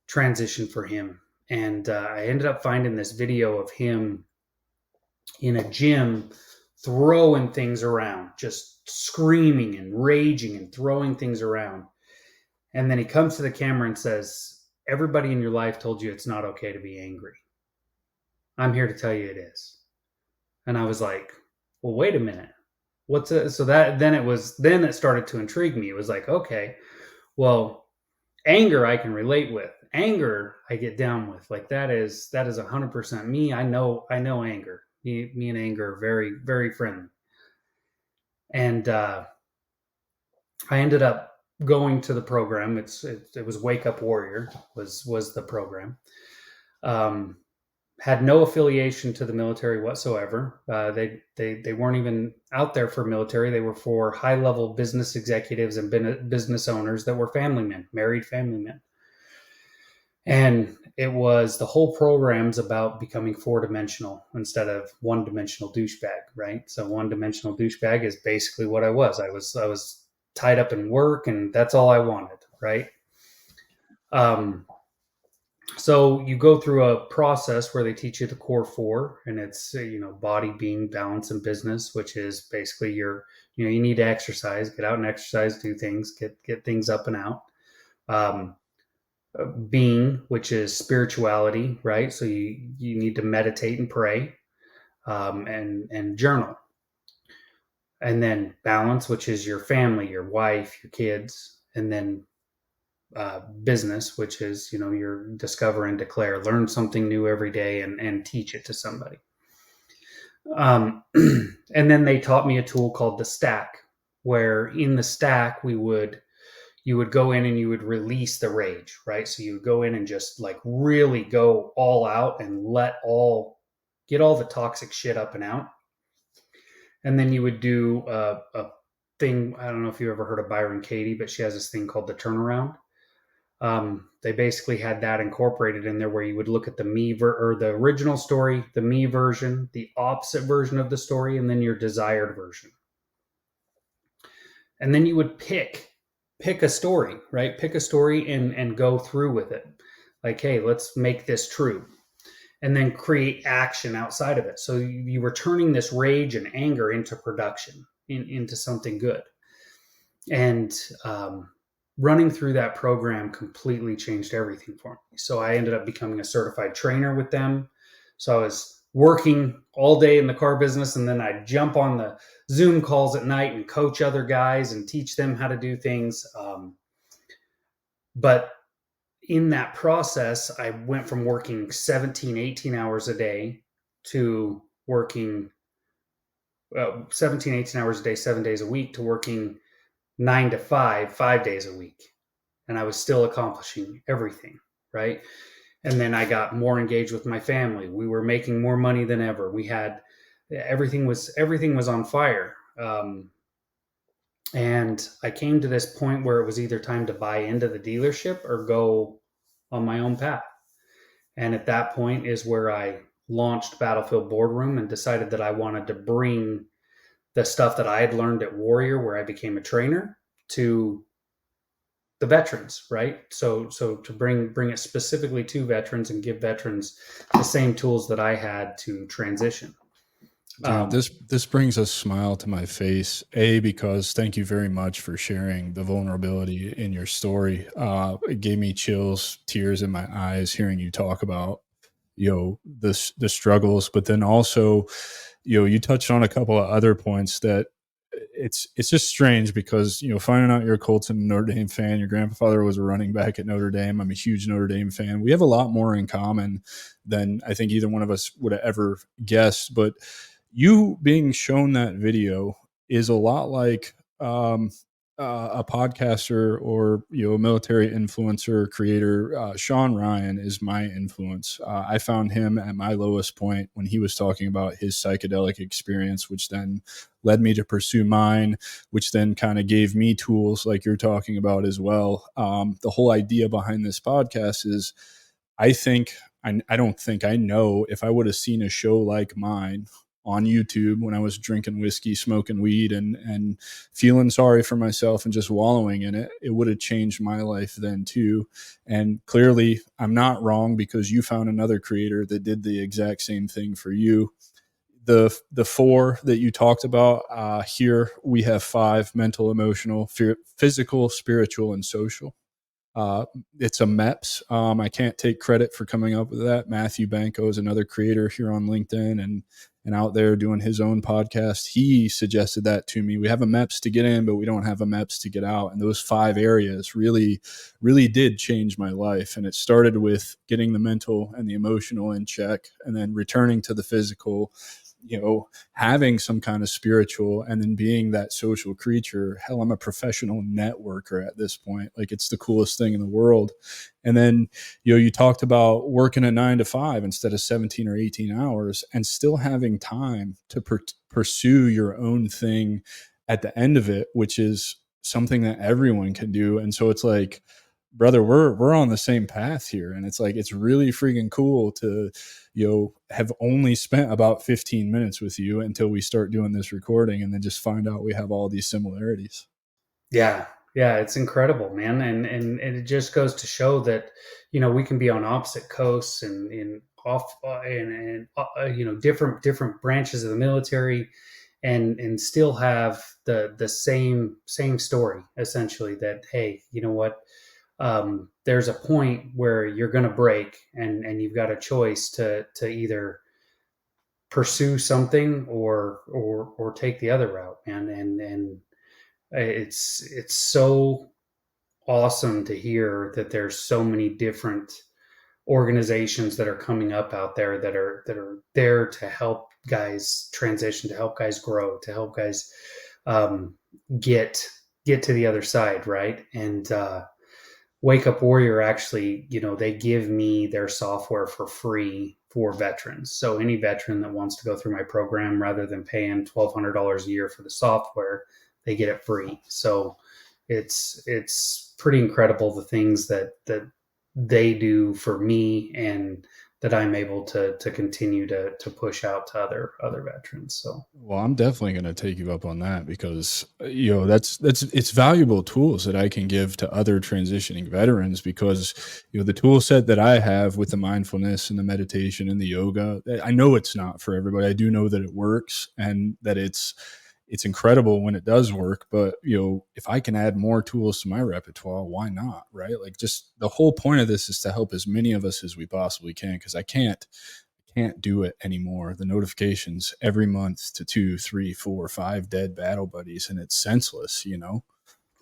transitioned for him. And I ended up finding this video of him in a gym throwing things around, just screaming and raging and throwing things around. And then he comes to the camera and says, everybody in your life told you it's not okay to be angry. I'm here to tell you it is. And I was like, well, wait a minute. What's it? So that then it started to intrigue me. It was like, okay, well, anger I can relate with. Anger I get down with. Like that is 100% me. I know anger. Me and anger are very, very friendly. And I ended up going to the program. It was Wake Up Warrior was the program. Um, had no affiliation to the military whatsoever. They weren't even out there for military. They were for high level business executives and business owners that were family men, married family men. And it was the whole program's about becoming four dimensional instead of one dimensional douchebag, right? So one dimensional douchebag is basically what I was. I was tied up in work, and that's all I wanted, right? Um, so you go through a process where they teach you the core four, and it's body, being, balance, and business, which is basically you need to exercise, get out and exercise, do things, get things up and out. Um, Being, which is spirituality, right? So you need to meditate and pray, and journal. And then balance, which is your family, your wife, your kids, and then business, which is your discover and declare, learn something new every day and teach it to somebody. And then they taught me a tool called the stack, where in the stack you would go in and you would release the rage, right? So you would go in and just like really go all out and get all the toxic shit up and out. And then you would do a thing. I don't know if you ever heard of Byron Katie, but she has this thing called the turnaround. They basically had that incorporated in there where you would look at the or the original story, the me version, the opposite version of the story, and then your desired version. And then you would pick a story, right? Pick a story and go through with it. Like, hey, let's make this true. And then create action outside of it. So you were turning this rage and anger into production, into something good. And running through that program completely changed everything for me. So I ended up becoming a certified trainer with them. So I was working all day in the car business, and then I'd jump on the Zoom calls at night and coach other guys and teach them how to do things. But in that process, I went from working 17, 18 hours a day to working 17, 18 hours a day, 7 days a week, to working 9 to 5, 5 days a week. And I was still accomplishing everything, right? And then I got more engaged with my family. We were making more money than ever. We had everything was on fire. And I came to this point where it was either time to buy into the dealership or go on my own path. And at that point is where I launched Battlefield Boardroom and decided that I wanted to bring the stuff that I had learned at Warrior, where I became a trainer, to the veterans, right? So to bring it specifically to veterans and give veterans the same tools that I had to transition. Dude, this brings a smile to my face. Because thank you very much for sharing the vulnerability in your story. It gave me chills, tears in my eyes hearing you talk about the struggles, but then also you touched on a couple of other points that it's just strange because finding out you're a Colts and Notre Dame fan, your grandfather was a running back at Notre Dame. I'm a huge Notre Dame fan. We have a lot more in common than I think either one of us would have ever guessed. But you being shown that video is a lot like a podcaster or a military influencer creator. Sean Ryan is my influence. I found him at my lowest point when he was talking about his psychedelic experience, which then led me to pursue mine, which then kind of gave me tools like you're talking about as well. The whole idea behind this podcast is, I think I don't think I know if I would have seen a show like mine on YouTube when I was drinking whiskey, smoking weed, and feeling sorry for myself and just wallowing in it, it would have changed my life then too. And clearly, I'm not wrong because you found another creator that did the exact same thing for you. The four that you talked about, here we have five: mental, emotional, physical, spiritual, and social. Uh, it's a MEPS. I can't take credit for coming up with that. Matthew Banco is another creator here on LinkedIn and out there doing his own podcast. He suggested that to me. We have a MEPS to get in, but we don't have a MEPS to get out. And those five areas really, really did change my life. And it started with getting the mental and the emotional in check, and then returning to the physical, having some kind of spiritual, and then being that social creature. Hell, I'm a professional networker at this point. Like, it's the coolest thing in the world. And then, you talked about working a 9 to 5 instead of 17 or 18 hours and still having time to pursue your own thing at the end of it, which is something that everyone can do. And so it's like, brother, we're on the same path here. And it's like, it's really freaking cool to, have only spent about 15 minutes with you until we start doing this recording, and then just find out we have all these similarities. Yeah, yeah, it's incredible, man, and it just goes to show that we can be on opposite coasts and in off and different branches of the military, and still have the same story, essentially, that hey, you know what, there's a point where you're going to break, and you've got a choice to either pursue something or take the other route, man, and it's so awesome to hear that there's so many different organizations that are coming up out there that are there to help guys transition, to help guys grow, to help guys um, get get to the other side, right? And Wake Up Warrior, actually, they give me their software for free for veterans. So any veteran that wants to go through my program, rather than paying $1,200 a year for the software, they get it free. So it's pretty incredible, the things that they do for me, and that I'm able to continue to push out to other veterans. So Well, I'm definitely going to take you up on that because that's it's valuable tools that I can give to other transitioning veterans, because the tool set that I have with the mindfulness and the meditation and the yoga, I know it's not for everybody. I do know that it works and that it's incredible when it does work. But if I can add more tools to my repertoire, why not? Right? Like, just the whole point of this is to help as many of us as we possibly can, because I can't do it anymore. The notifications every month to 2, 3, 4, 5 dead battle buddies, and it's senseless.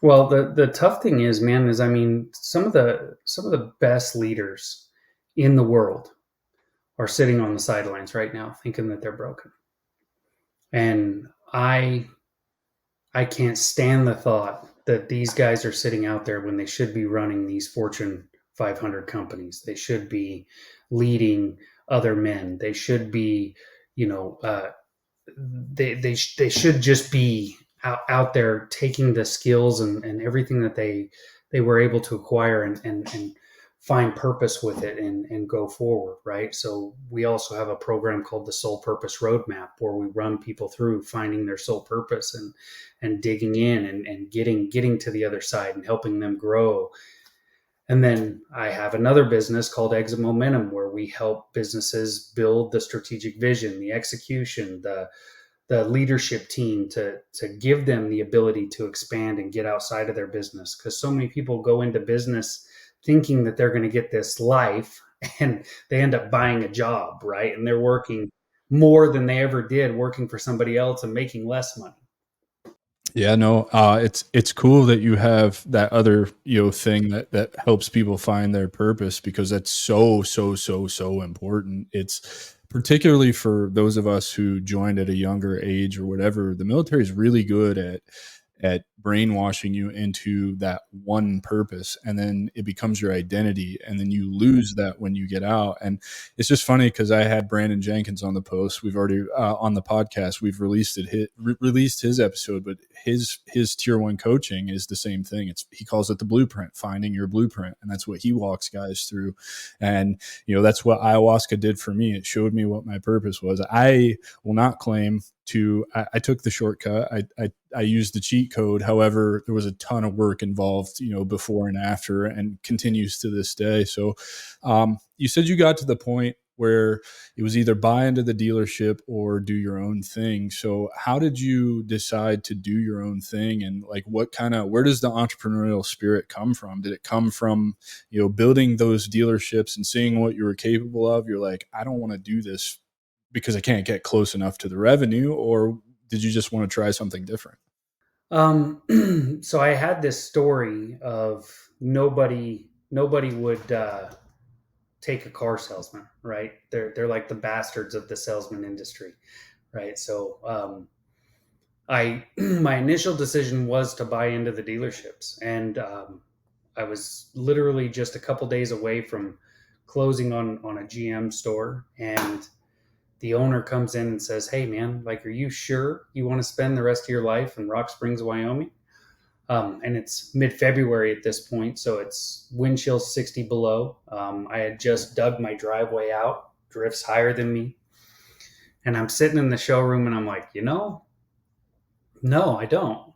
well, the tough thing is, man, is, I mean, some of the best leaders in the world are sitting on the sidelines right now thinking that they're broken. And I can't stand the thought that these guys are sitting out there when they should be running these Fortune 500 companies. They should be leading other men. They should be, you know, they should just be out there taking the skills and everything that they were able to acquire, and find purpose with it, and go forward, right? So we also have a program called the Soul Purpose Roadmap, where we run people through finding their soul purpose, and digging in, and getting to the other side, and helping them grow. And then I have another business called Exit Momentum, where we help businesses build the strategic vision, the execution, the leadership team, to give them the ability to expand and get outside of their business. Because so many people go into business thinking that they're going to get this life, and they end up buying a job, right? And they're working more than they ever did working for somebody else, and making less money. Yeah, no, it's cool that you have that other thing that helps people find their purpose, because that's so important. It's particularly for those of us who joined at a younger age or whatever. The military is really good at brainwashing you into that one purpose, and then it becomes your identity, and then you lose that when you get out. And it's just funny because I had Brandon Jenkins on the post. We've already on the podcast. We've released his episode, but his tier one coaching is the same thing. He calls it the blueprint, finding your blueprint, and that's what he walks guys through. And that's what ayahuasca did for me. It showed me what my purpose was. I will not claim to. I took the shortcut. I used the cheat code. However, there was a ton of work involved, before and after, and continues to this day. So, you said you got to the point where it was either buy into the dealership or do your own thing. So how did you decide to do your own thing? And like, where does the entrepreneurial spirit come from? Did it come from, building those dealerships and seeing what you were capable of? You're like, I don't want to do this because I can't get close enough to the revenue, or did you just want to try something different? So I had this story of nobody would take a car salesman, right? They're like the bastards of the salesman industry, right? So I my initial decision was to buy into the dealerships, and I was literally just a couple days away from closing on a GM store, and the owner comes in and says, "Hey, man, like, are you sure you want to spend the rest of your life in Rock Springs, Wyoming?" And it's mid-February at this point, so it's wind chill 60 below. I had just dug my driveway out, drifts higher than me. And I'm sitting in the showroom and I'm like, no, I don't.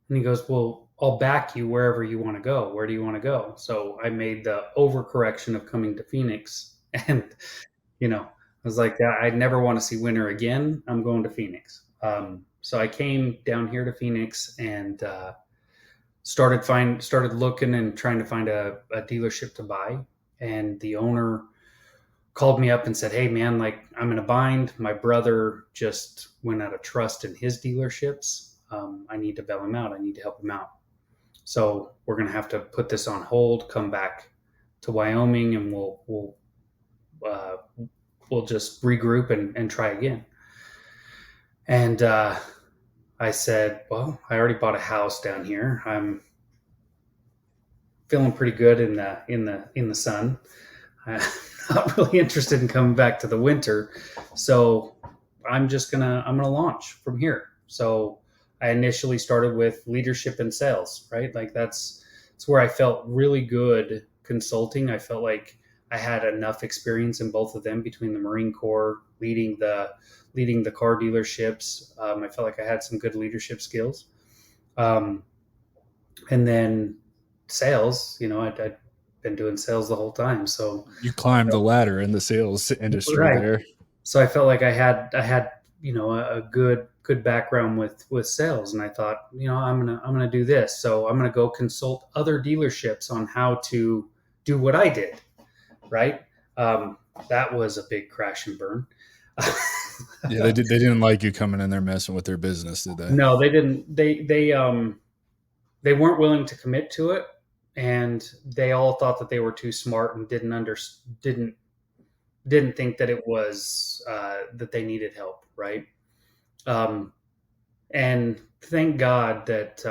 And he goes, well, I'll back you wherever you want to go. Where do you want to go? So I made the overcorrection of coming to Phoenix. And, I was like, I never want to see winter again. I'm going to Phoenix. So I came down here to Phoenix and started looking and trying to find a dealership to buy. And the owner called me up and said, "Hey, man, like, I'm in a bind. My brother just went out of trust in his dealerships. I need to bail him out. I need to help him out. So we're gonna have to put this on hold. Come back to Wyoming, and we'll just regroup and try again." And I said, "Well, I already bought a house down here. I'm feeling pretty good in the sun. I'm not really interested in coming back to the winter, so I'm gonna launch from here." So I initially started with leadership and sales, right? Like that's where I felt really good consulting. I felt like I had enough experience in both of them, between the Marine Corps, leading the car dealerships. I felt like I had some good leadership skills. Um, and then sales, I'd been doing sales the whole time. So You climbed the ladder in the sales industry right. there. So I felt like I had a good background with sales, and I thought, I'm gonna do this. So I'm gonna go consult other dealerships on how to do what I did. Right. That was a big crash and burn. Yeah, they didn't like you coming in there messing with their business, did they? No, they didn't. They weren't willing to commit to it, and they all thought that they were too smart and didn't think that it was that they needed help, right? Um, and thank God that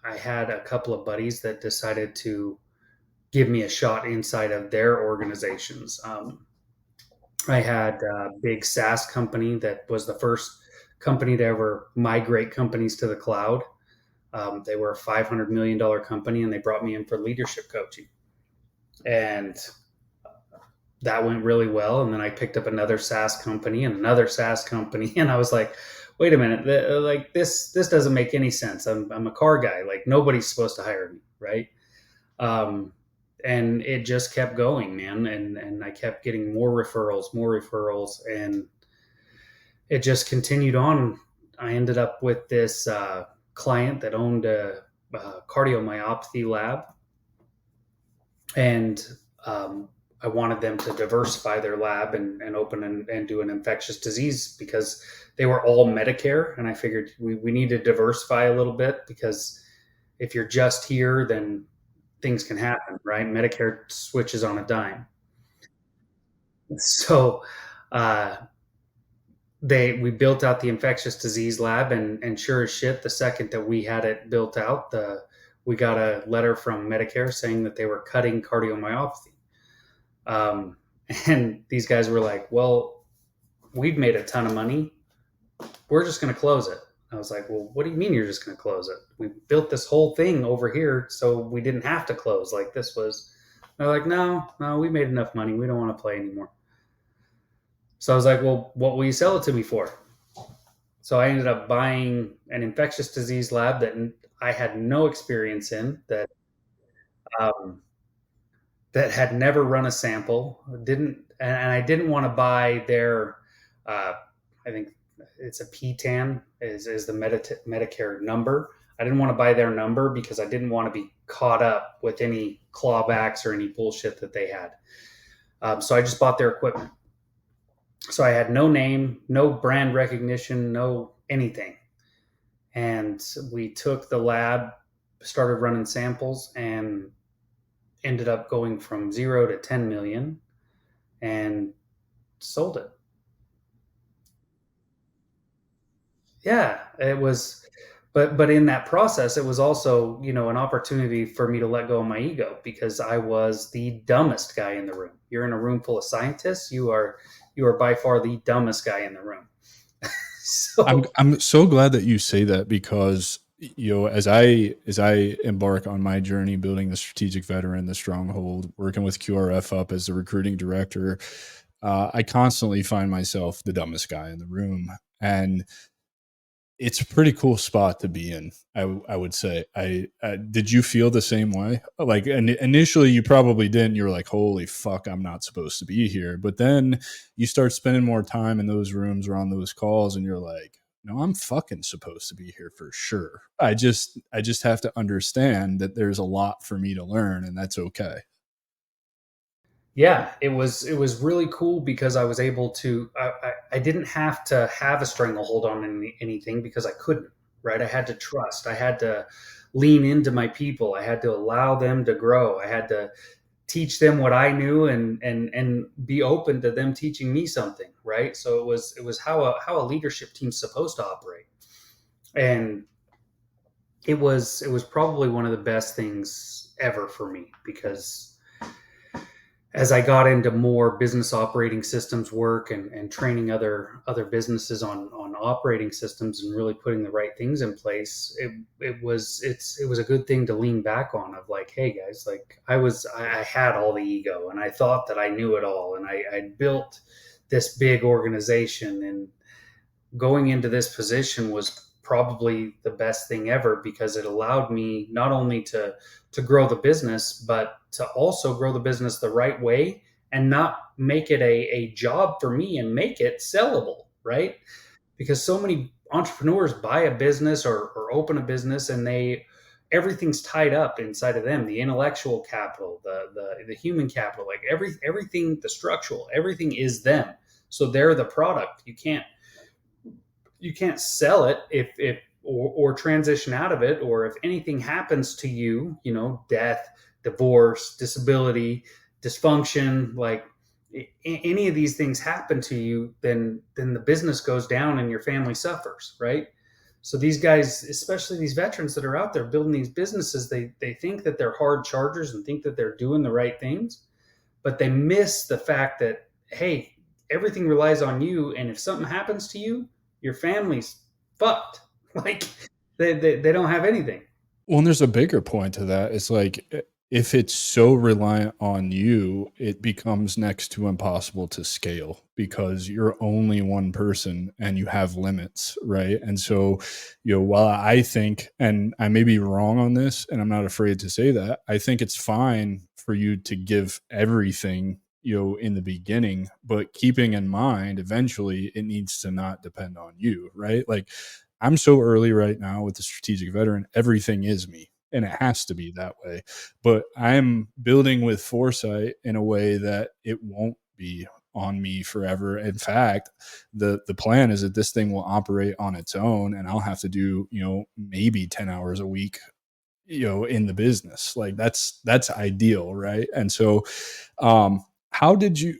I had a couple of buddies that decided to give me a shot inside of their organizations. I had a big SaaS company that was the first company to ever migrate companies to the cloud. They were a $500 million company, and they brought me in for leadership coaching, and that went really well. And then I picked up another SaaS company and another SaaS company, and I was like, "Wait a minute, like this doesn't make any sense. I'm a car guy. Like, nobody's supposed to hire me, right?" And it just kept going, man. And I kept getting more referrals, and it just continued on. I ended up with this client that owned a cardiomyopathy lab, and I wanted them to diversify their lab and open and do an infectious disease, because they were all Medicare. And I figured we need to diversify a little bit, because if you're just here, then things can happen, right? Medicare switches on a dime. So uh, we built out the infectious disease lab, and sure as shit, the second that we had it built out, the we got a letter from Medicare saying that they were cutting cardiomyopathy. Um, and these guys were like, "Well, we've made a ton of money. We're just going to close it." I was like, "Well, what do you mean you're just going to close it? We built this whole thing over here so we didn't have to close. Like this was." They're like, "No, no, we made enough money. We don't want to play anymore." So I was like, "Well, what will you sell it to me for?" So I ended up buying an infectious disease lab that I had no experience in, um, that had never run a sample, didn't, and I didn't want to buy their, uh, I think it's a PTAN is the Medicare number. I didn't want to buy their number because I didn't want to be caught up with any clawbacks or any bullshit that they had. So I just bought their equipment. So I had no name, no brand recognition, no anything. And we took the lab, started running samples, and ended up going from 0 to 10 million and sold it. Yeah, it was, but in that process, it was also, an opportunity for me to let go of my ego because I was the dumbest guy in the room. You're in a room full of scientists. You are by far the dumbest guy in the room. I'm So I'm so glad that you say that because as I embark on my journey building the strategic veteran, the stronghold, working with QRF up as the recruiting director, I constantly find myself the dumbest guy in the room, and it's a pretty cool spot to be in. I would say. Did you feel the same way? Like initially, you probably didn't. You were like, "Holy fuck, I'm not supposed to be here." But then you start spending more time in those rooms or on those calls, and you're like, "No, I'm fucking supposed to be here for sure." I just have to understand that there's a lot for me to learn, and that's okay. yeah, it was really cool because I was able to. I didn't have to have a stranglehold on anything because I couldn't. Right, I had to trust. I had to lean into my people. I had to allow them to grow. I had to teach them what I knew, and be open to them teaching me something. Right, so it was how a leadership team's supposed to operate, and it was probably one of the best things ever for me because as I got into more business operating systems work, and training other businesses on operating systems and really putting the right things in place, it was a good thing to lean back on of like, hey guys, like I had all the ego and I thought that I knew it all, and I built this big organization, and going into this position was probably the best thing ever because it allowed me not only to grow the business, but to also grow the business the right way and not make it a job for me and make it sellable, right? Because so many entrepreneurs buy a business, or open a business, and everything's tied up inside of them, the intellectual capital, the human capital, like everything, the structural, everything is them, so they're the product. You can't sell it if or transition out of it, or if anything happens to you, death, divorce, disability, dysfunction, like any of these things happen to you, then the business goes down and your family suffers, right? So these guys, especially these veterans that are out there building these businesses, they think that they're hard chargers and think that they're doing the right things, but they miss the fact that, hey, everything relies on you, and if something happens to you, your family's fucked. Like they don't have anything. Well, and there's a bigger point to that. It's like if it's so reliant on you, it becomes next to impossible to scale because you're only one person and you have limits, right? And so, while I think, and I may be wrong on this, and I'm not afraid to say that, I think it's fine for you to give everything, in the beginning, but keeping in mind eventually it needs to not depend on you, right? Like I'm so early right now with the strategic veteran, everything is me. And it has to be that way. But I'm building with foresight in a way that it won't be on me forever. In fact, the plan is that this thing will operate on its own and I'll have to do, maybe 10 hours a week, in the business. Like that's ideal, right? And so How did you?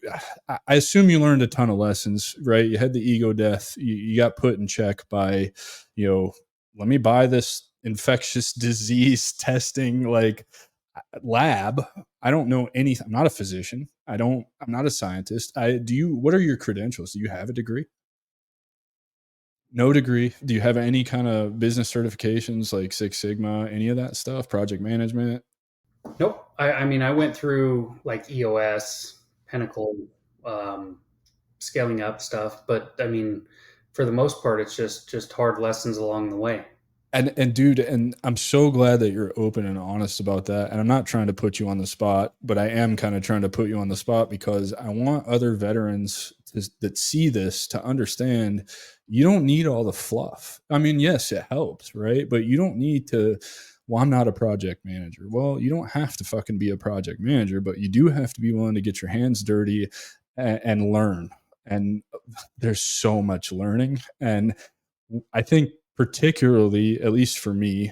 I assume you learned a ton of lessons, right? You had the ego death. You got put in check by, you know, let me buy this infectious disease testing like lab. I don't know anything. I'm not a physician. I'm not a scientist. Do you, what are your credentials? Do you have a degree? No degree. Do you have any kind of business certifications like Six Sigma, any of that stuff, project management? Nope. I mean, I went through like EOS, Pinnacle, um, scaling up stuff, but I mean, for the most part, it's just hard lessons along the way. And dude, and I'm so glad that you're open and honest about that. And I'm not trying to put you on the spot, but I am kind of trying to put you on the spot because I want other veterans that see this to understand you don't need all the fluff. I mean, yes, it helps, right? But you don't need to. Well, I'm not a project manager. Well, you don't have to fucking be a project manager, but you do have to be willing to get your hands dirty and learn. And there's so much learning. And I think particularly, at least for me,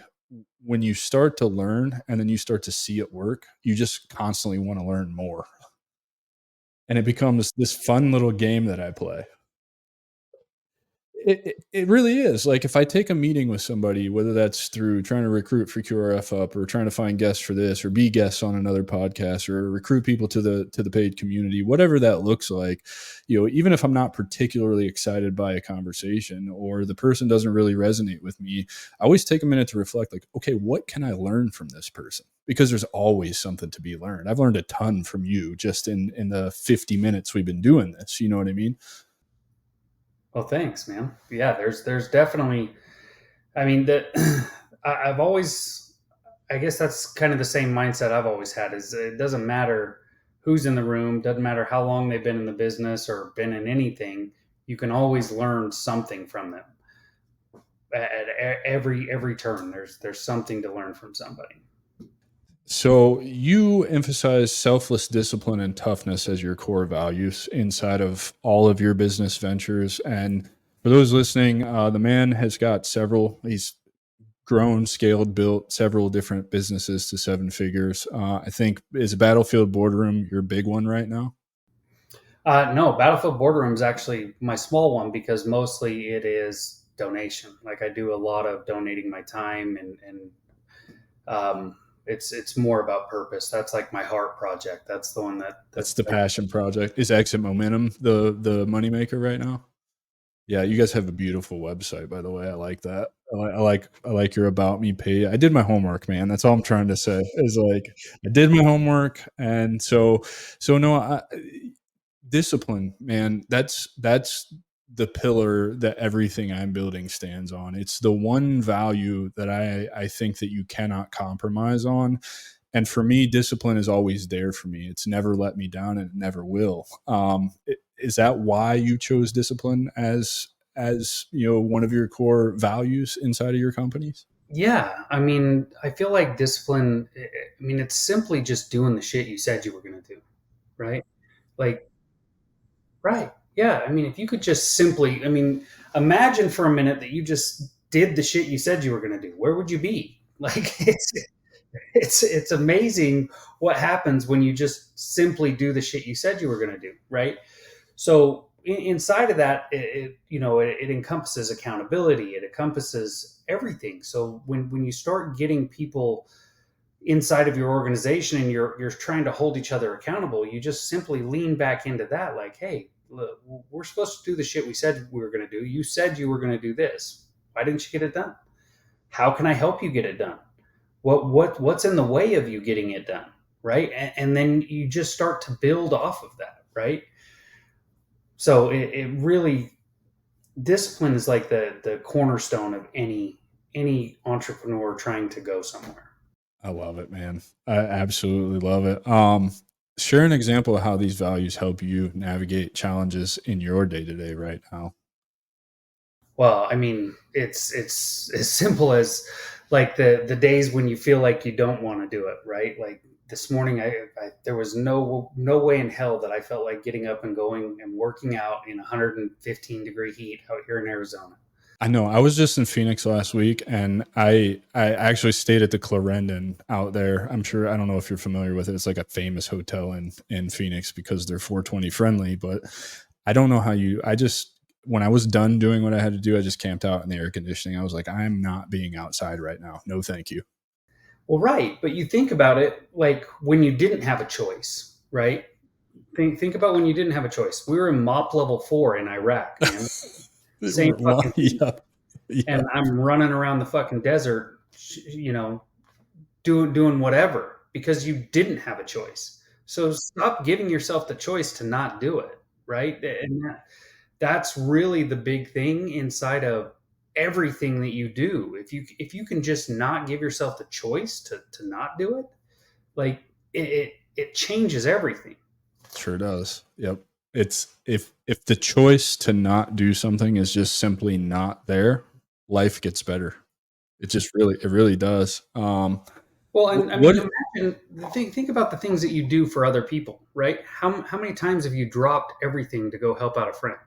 when you start to learn and then you start to see it work, you just constantly want to learn more. And it becomes this fun little game that I play. It really is. Like if I take a meeting with somebody, whether that's through trying to recruit for QRF up or trying to find guests for this or be guests on another podcast or recruit people to the paid community, whatever that looks like, even if I'm not particularly excited by a conversation or the person doesn't really resonate with me, I always take a minute to reflect like, okay, what can I learn from this person? Because there's always something to be learned. I've learned a ton from you just in the 50 minutes we've been doing this. You know what I mean? Well, thanks, man. Yeah, there's definitely. I mean that I've always. I guess that's kind of the same mindset I've always had. Is it doesn't matter who's in the room, doesn't matter how long they've been in the business or been in anything. You can always learn something from them at every turn. There's something to learn from somebody. So you emphasize selfless discipline and toughness as your core values inside of all of your business ventures. And for those listening, the man has got several. He's grown, scaled, built several different businesses to seven figures. I think is Battlefield Boardroom your big one right now? No, Battlefield Boardroom is actually my small one because mostly it is donation. Like I do a lot of donating my time and it's more about purpose. That's like my heart project. That's the one That's the passion project. Is Exit Momentum the moneymaker right now? Yeah, you guys have a beautiful website, by the way. I like that. I like your about me page. I did my homework, man. That's all I'm trying to say. Is like I did my homework, and no, discipline, man. That's the pillar that everything I'm building stands on. It's the one value that I think that you cannot compromise on. And for me, discipline is always there for me. It's never let me down, and it never will. Is that why you chose discipline as one of your core values inside of your companies? Yeah, I mean, I feel like discipline. I mean, it's simply just doing the shit you said you were going to do, right? Like, right? Yeah. I mean, if you could just simply, I mean, imagine for a minute that you just did the shit you said you were going to do. Where would you be? Like, it's amazing what happens when you just simply do the shit you said you were going to do, right? So inside of that, it encompasses accountability. It encompasses everything. So when you start getting people inside of your organization and you're trying to hold each other accountable, you just simply lean back into that. Like, hey, look, we're supposed to do the shit we said we were going to do. You said you were going to do this. Why didn't you get it done? How can I help you get it done? What's in the way of you getting it done, right? And then you just start to build off of that, right? So it really discipline is like the cornerstone of any entrepreneur trying to go somewhere. I love it, man. I absolutely love it. Share an example of how these values help you navigate challenges in your day to day right now. Well, I mean, it's as simple as like the days when you feel like you don't want to do it, right? Like this morning, I there was no way in hell that I felt like getting up and going and working out in 115-degree heat out here in Arizona. I know. I was just in Phoenix last week, and I actually stayed at the Clarendon out there. I'm sure I don't know if you're familiar with it. It's like a famous hotel in Phoenix because they're 420 friendly. But I don't know how you. I just when I was done doing what I had to do, I just camped out in the air conditioning. I was like, I'm not being outside right now. No, thank you. Well, right, but you think about it like when you didn't have a choice, right? Think about when you didn't have a choice. We were in MOP level 4 in Iraq, man. Same fucking thing. Yeah, yeah, And I'm running around the fucking desert, doing whatever because you didn't have a choice. So stop giving yourself the choice to not do it, right? And that's really the big thing inside of everything that you do. If you can just not give yourself the choice to not do it, like it changes everything. sure does. Yep. It's if the choice to not do something is just simply not there, life gets better. It really does. Well, and I What? mean, imagine think about the things that you do for other people, right? How many times have you dropped everything to go help out a friend,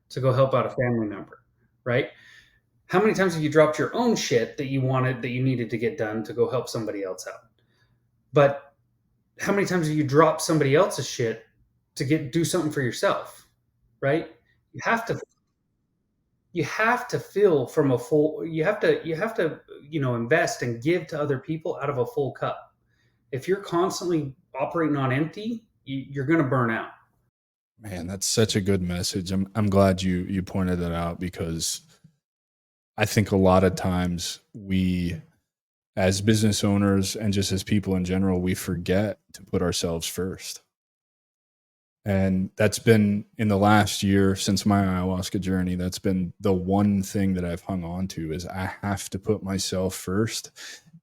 to go help out a family member, right? How many times have you dropped your own shit that you needed to get done to go help somebody else out? But how many times have you dropped somebody else's shit to do something for yourself, right? You have to fill from a full. You have to invest and give to other people out of a full cup. If you're constantly operating on empty, you're going to burn out. Man, that's such a good message. I'm glad you pointed that out because I think a lot of times we as business owners and just as people in general, we forget to put ourselves first. And that's been in the last year since my ayahuasca journey. That's been the one thing that I've hung on to is I have to put myself first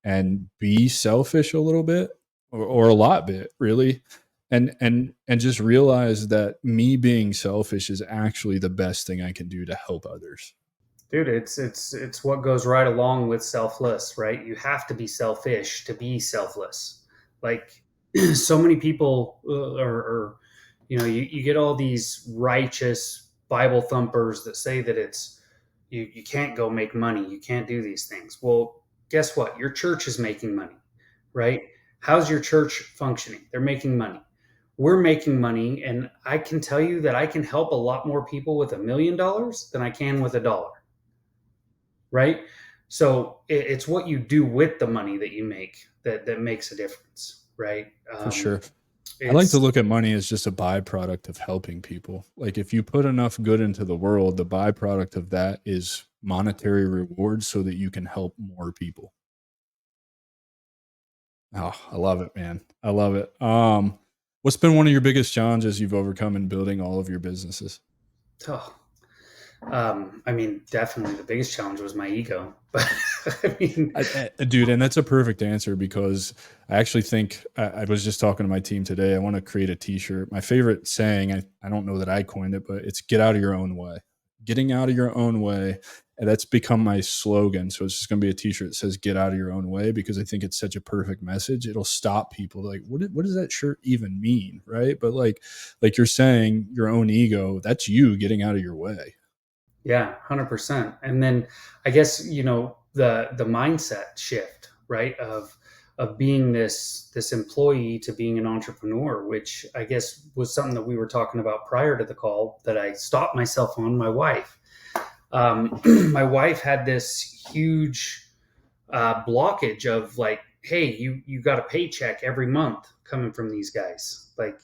and be selfish a little bit or a lot bit really and just realize that me being selfish is actually the best thing I can do to help others. Dude, it's what goes right along with selfless, right? You have to be selfish to be selfless. Like so many people are you get all these righteous Bible thumpers that say that you can't go make money, you can't do these things. Well, guess what? Your church is making money, right? How's your church functioning? They're making money. We're making money, and I can tell you that I can help a lot more people with $1 million than I can with $1, right? So it's what you do with the money that you make that makes a difference, right? For sure. I like to It's look at money as just a byproduct of helping people. Like if you put enough good into the world, the byproduct of that is monetary rewards so that you can help more people. Oh, I love it, man. I love it. What's been one of your biggest challenges you've overcome in building all of your businesses? oh, I mean, definitely the biggest challenge was my ego, but I mean, Dude, and that's a perfect answer because I actually think I was just talking to my team today. I want to create a t-shirt. My favorite saying, I don't know that I coined it, but it's get out of your own way. Getting out of your own way. And that's become my slogan. So it's just going to be a t-shirt that says get out of your own way because I think it's such a perfect message. It'll stop people like, what does that shirt even mean? Right. But like you're saying, your own ego, that's you getting out of your way. yeah, 100%. And then I guess the mindset shift, right? Of being this employee to being an entrepreneur, which I guess was something that we were talking about prior to the call that I stopped myself on. My wife, my wife had this huge blockage of like, hey, you got a paycheck every month coming from these guys. Like,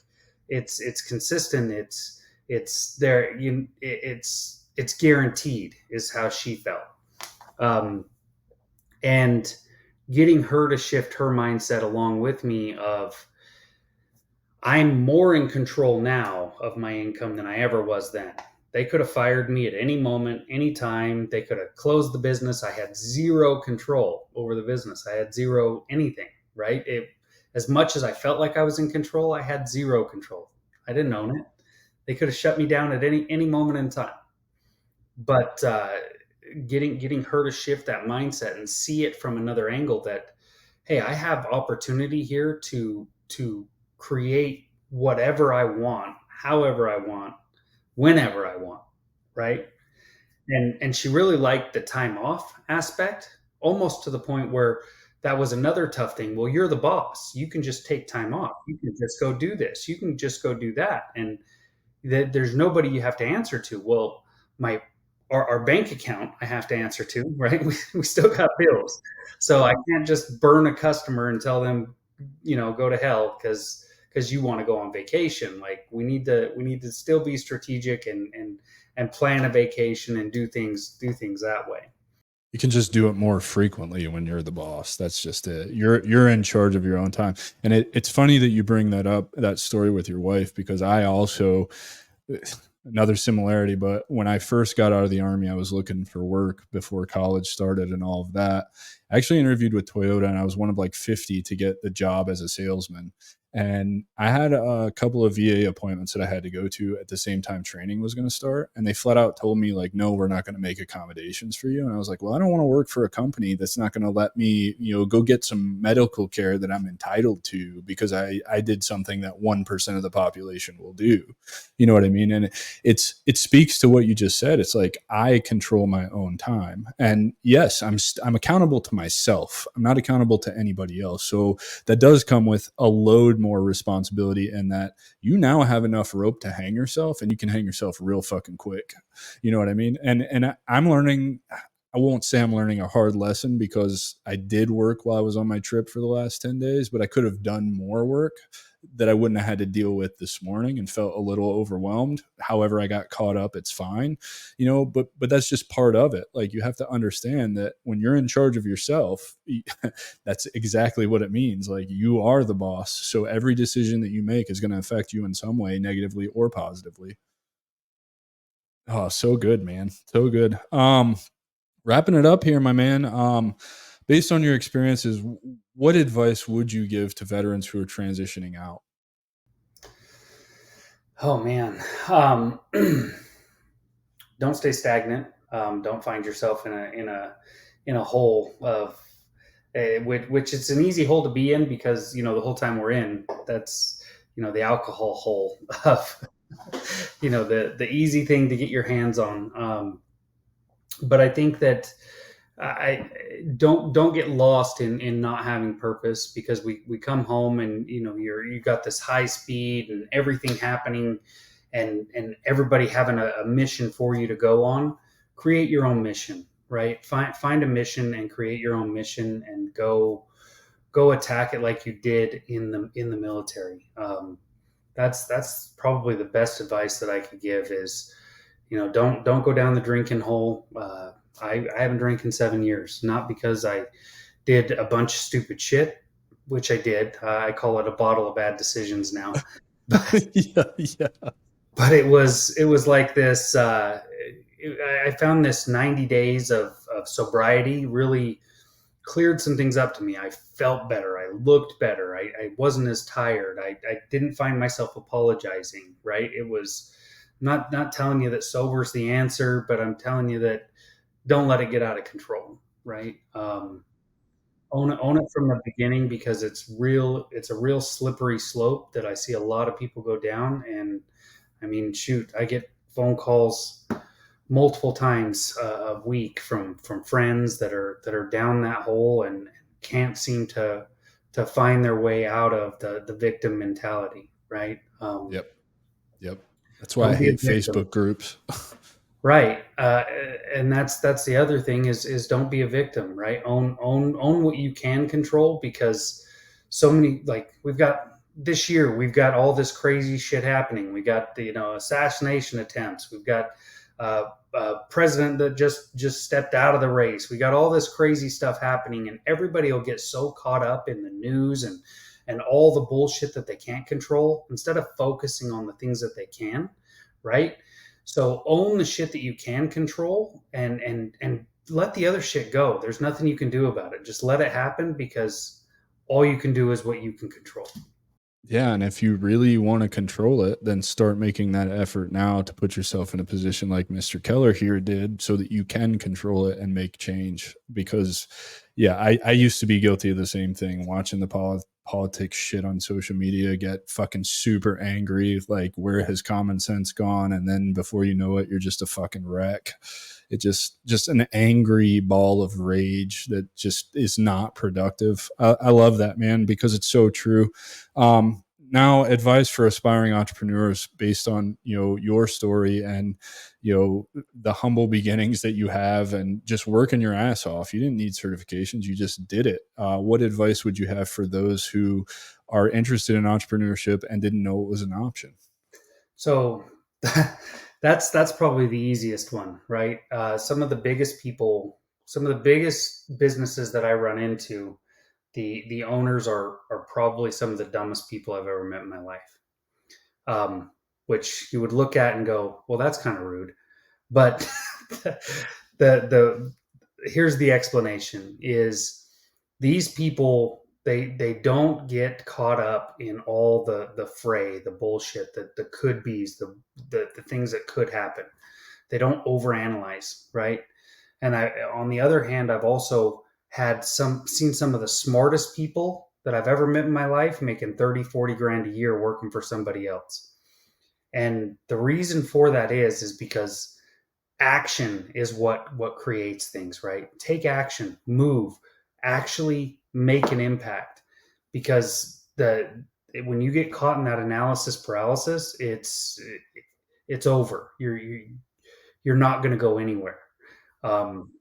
it's consistent. It's there. It's guaranteed is how she felt. Um, and getting her to shift her mindset along with me of I'm more in control now of my income than I ever was then. They could have fired me at any moment, any time. They could have closed the business. I had zero control over the business. I had zero anything, right? As much as I felt like I was in control, I had zero control. I didn't own it. They could have shut me down at any moment in time. But getting her to shift that mindset and see it from another angle that, hey, I have opportunity here to create whatever I want, however I want, whenever I want, right? and she really liked the time off aspect, almost to the point where that was another tough thing. Well, you're the boss. You can just take time off. You can just go do this. You can just go do that. And there's nobody you have to answer to. Well, my our bank account I have to answer to, right? We still got bills. So I can't just burn a customer and tell them, go to hell because you want to go on vacation. Like we need to still be strategic and plan a vacation and do things that way. You can just do it more frequently when you're the boss. That's just it. You're in charge of your own time. And it's funny that you bring that up, that story with your wife, because I also, another similarity, but when I first got out of the army, I was looking for work before college started and all of that. I actually interviewed with Toyota, and I was one of like 50 to get the job as a salesman. And I had a couple of VA appointments that I had to go to at the same time training was going to start. And they flat out told me, like, no, we're not going to make accommodations for you. And I was like, well, I don't want to work for a company that's not going to let me, go get some medical care that I'm entitled to because I did something that 1% of the population will do. You know what I mean? And it speaks to what you just said. It's like, I control my own time. And yes, I'm accountable to myself. I'm not accountable to anybody else. So that does come with a load more responsibility, and that you now have enough rope to hang yourself, and you can hang yourself real fucking quick. You know what I mean? And I'm learning. I won't say I'm learning a hard lesson because I did work while I was on my trip for the last 10 days, but I could have done more work that I wouldn't have had to deal with this morning and felt a little overwhelmed. However, I got caught up. It's fine, but that's just part of it. Like, you have to understand that when you're in charge of yourself, that's exactly what it means. Like, you are the boss. So every decision that you make is going to affect you in some way, negatively or positively. Oh, so good, man. So good. Wrapping it up here, my man. Based on your experiences, what advice would you give to veterans who are transitioning out? Oh man. Don't stay stagnant. Don't find yourself in a hole of which it's an easy hole to be in, because the whole time we're in, that's the alcohol hole of the easy thing to get your hands on. But I think that I don't get lost in not having purpose, because we come home and you got this high speed and everything happening, and everybody having a mission for you to go on. Create your own mission, right? Find a mission and create your own mission, and go attack it like you did in the military. That's probably the best advice that I could give is, don't go down the drinking hole. I haven't drank in 7 years, not because I did a bunch of stupid shit, which I did. I call it a bottle of bad decisions now. but Yeah, yeah. but it was like this. I found this 90 days of sobriety really cleared some things up to me. I felt better. I looked better. I wasn't as tired. I didn't find myself apologizing. Right? It was not telling you that sober's the answer, but I'm telling you that don't let it get out of control. Right? Own it from the beginning, because it's real. It's a real slippery slope that I see a lot of people go down. And I mean, shoot, I get phone calls multiple times a week from friends that are down that hole and can't seem to find their way out of the victim mentality. Right? Yep. Yep. That's why I Don't be a hate victim. Facebook groups. Right. And that's the other thing is don't be a victim. Right? Own what you can control, because so many, like, we've got this year, we've got all this crazy shit happening. We got the assassination attempts. We've got president that just stepped out of the race. We got all this crazy stuff happening, and everybody will get so caught up in the news and all the bullshit that they can't control, instead of focusing on the things that they can. Right? So own the shit that you can control, and let the other shit go. There's nothing you can do about it. Just let it happen, because all you can do is what you can control. Yeah, and if you really want to control it, then start making that effort now to put yourself in a position like Mr. Keller here did, so that you can control it and make change. Because, yeah, I used to be guilty of the same thing, watching the politics shit on social media, get fucking super angry, like where has common sense gone? And then before you know it, you're just a fucking wreck. It just an angry ball of rage that just is not productive. I love that, man, because it's so true. Now, advice for aspiring entrepreneurs based on your story and the humble beginnings that you have and just working your ass off. You didn't need certifications, you just did it. What advice would you have for those who are interested in entrepreneurship and didn't know it was an option? So that's probably the easiest one, right? Some of the biggest people, some of the biggest businesses that I run into, the owners are probably some of the dumbest people I've ever met in my life. Which you would look at and go, well, that's kind of rude. But the here's the explanation: is these people, they don't get caught up in all the fray, the bullshit, the could be's, the things that could happen. They don't overanalyze, right? And on the other hand, I've also seen some of the smartest people that I've ever met in my life making 30, 40 grand a year working for somebody else. And the reason for that is because action is what creates things, right? Take action, move, actually make an impact. Because when you get caught in that analysis paralysis, it's over. You're not going to go anywhere. Um,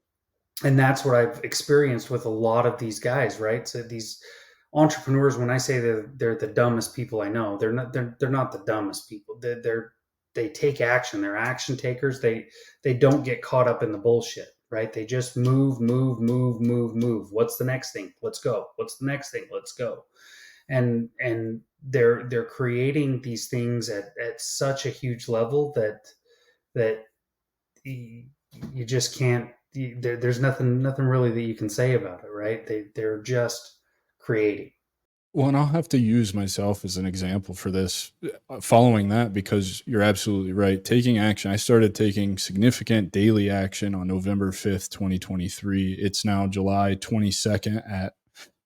and that's what I've experienced with a lot of these guys, right? So these entrepreneurs, when I say they're the dumbest people I know, they're not the dumbest people. They take action. They're action takers. They don't get caught up in the bullshit, right? They just move, move, move, move, move. What's the next thing? Let's go. What's the next thing? Let's go. And they're creating these things at such a huge level that you just can't. There's nothing really that you can say about it, right? They're just creating. Well, and I'll have to use myself as an example for this, following that, because you're absolutely right. Taking action. I started taking significant daily action on November 5th, 2023. It's now July 22nd at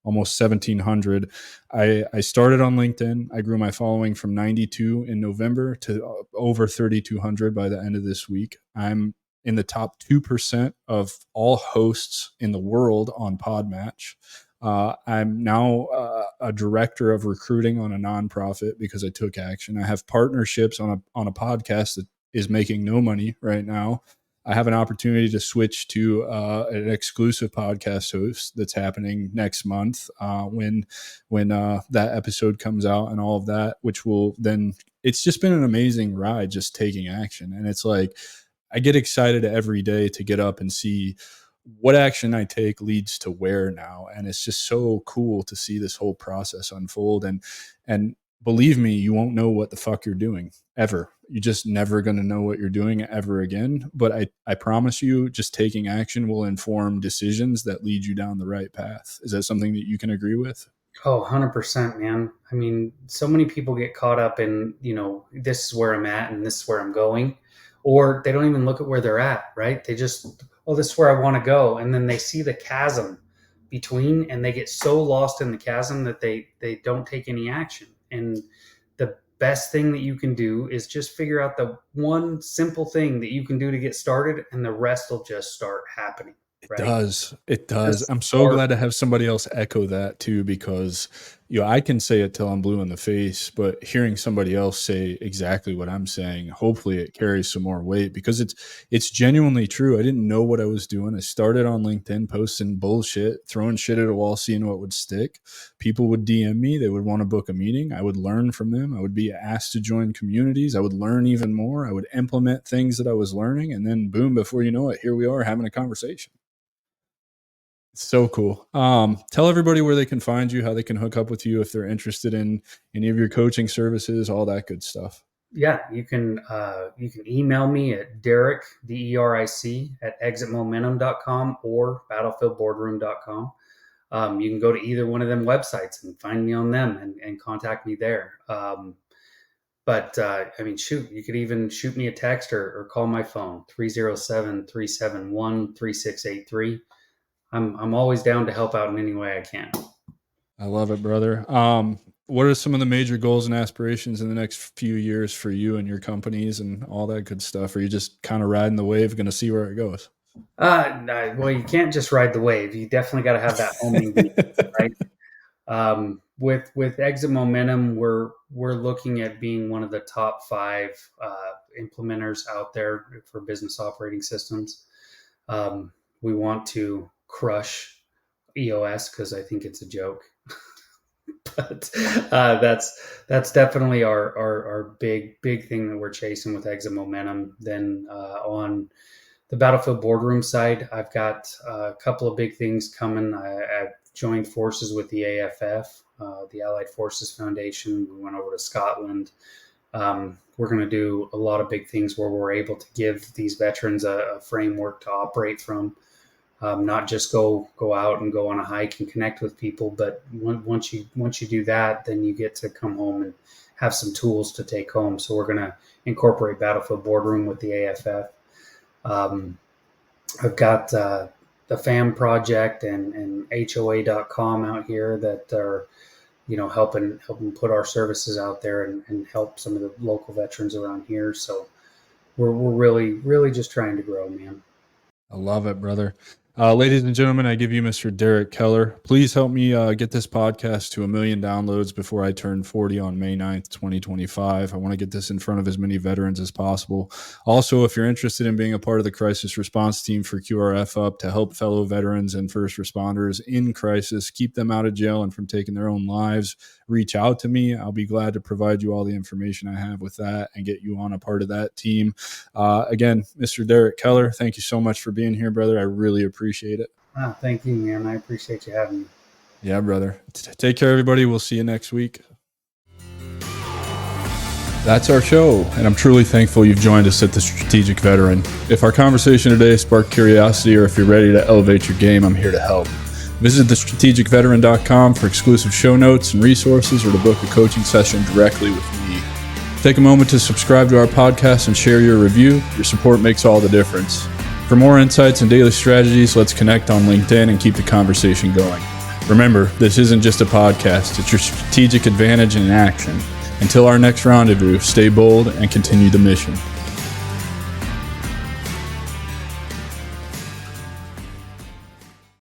almost 1,700. I started on LinkedIn. I grew my following from 92 in November to over 3,200 by the end of this week. I'm in the top 2% of all hosts in the world on Podmatch. I'm now a director of recruiting on a nonprofit because I took action. I have partnerships on a podcast that is making no money right now. I have an opportunity to switch to an exclusive podcast host that's happening next month when that episode comes out and all of that, which will then. It's just been an amazing ride, just taking action, and it's like I get excited every day to get up and see what action I take leads to where now. And it's just so cool to see this whole process unfold. And believe me, you won't know what the fuck you're doing ever. You're just never going to know what you're doing ever again. But I promise you, just taking action will inform decisions that lead you down the right path. Is that something that you can agree with? Oh, 100%, man. I mean, so many people get caught up in, this is where I'm at and this is where I'm going. Or they don't even look at where they're at, right? They just, oh, this is where I want to go. And then they see the chasm between and they get so lost in the chasm that they don't take any action. And the best thing that you can do is just figure out the one simple thing that you can do to get started, and the rest will just start happening, It right? does. It does. Just I'm so start. glad to have somebody else echo that too, because I can say it till I'm blue in the face, but hearing somebody else say exactly what I'm saying, hopefully it carries some more weight because it's genuinely true. I didn't know what I was doing. I started on LinkedIn posting bullshit, throwing shit at a wall, seeing what would stick. People would DM me, they would want to book a meeting. I would learn from them. I would be asked to join communities. I would learn even more. I would implement things that I was learning, and then boom, before you know it, here we are having a conversation. So cool. Tell everybody where they can find you, how they can hook up with you if they're interested in any of your coaching services, all that good stuff. Yeah, you can email me at Derek, DERIC, at exitmomentum.com or battlefieldboardroom.com. You can go to either one of them websites and find me on them and contact me there. But I mean, shoot, you could even shoot me a text or call my phone, 307-371-3683. I'm always down to help out in any way I can. I love it, brother. What are some of the major goals and aspirations in the next few years for you and your companies and all that good stuff? Are you just kind of riding the wave, going to see where it goes? No, well, you can't just ride the wave. You definitely got to have that homing beat, right? With Exit Momentum, we're looking at being one of the top 5 implementers out there for business operating systems. We want to crush EOS because I think it's a joke. But that's definitely our big thing that we're chasing with Exit Momentum. Then on the Battlefield Boardroom side, I've got a couple of big things coming. I've joined forces with the AFF, the Allied Forces Foundation. We went over to Scotland. We're going to do a lot of big things where we're able to give these veterans a framework to operate from. Not just go out and go on a hike and connect with people, but once you do that, then you get to come home and have some tools to take home. So we're going to incorporate Battlefield Boardroom with the AFF. I've got the FAM project and HOA.com out here that are, helping put our services out there and help some of the local veterans around here. So we're really just trying to grow, man. I love it, brother. Ladies and gentlemen, I give you Mr. Derek Keller. Please help me get this podcast to 1 million downloads before I turn 40 on May 9th, 2025. I want to get this in front of as many veterans as possible. Also, if you're interested in being a part of the crisis response team for QRF Up to help fellow veterans and first responders in crisis, keep them out of jail and from taking their own lives, reach out to me. I'll be glad to provide you all the information I have with that and get you on a part of that team. Again, Mr. Derek Keller, thank you so much for being here, brother. I really appreciate it. Thank you, man. I appreciate you having me. Yeah, brother. Take care, everybody. We'll see you next week. That's our show, and I'm truly thankful you've joined us at the Strategic Veteran. If our conversation today sparked curiosity or if you're ready to elevate your game, I'm here to help. Visit thestrategicveteran.com for exclusive show notes and resources or to book a coaching session directly with me. Take a moment to subscribe to our podcast and share your review. Your support makes all the difference. For more insights and daily strategies, let's connect on LinkedIn and keep the conversation going. Remember, this isn't just a podcast, it's your strategic advantage in action. Until our next rendezvous, stay bold and continue the mission.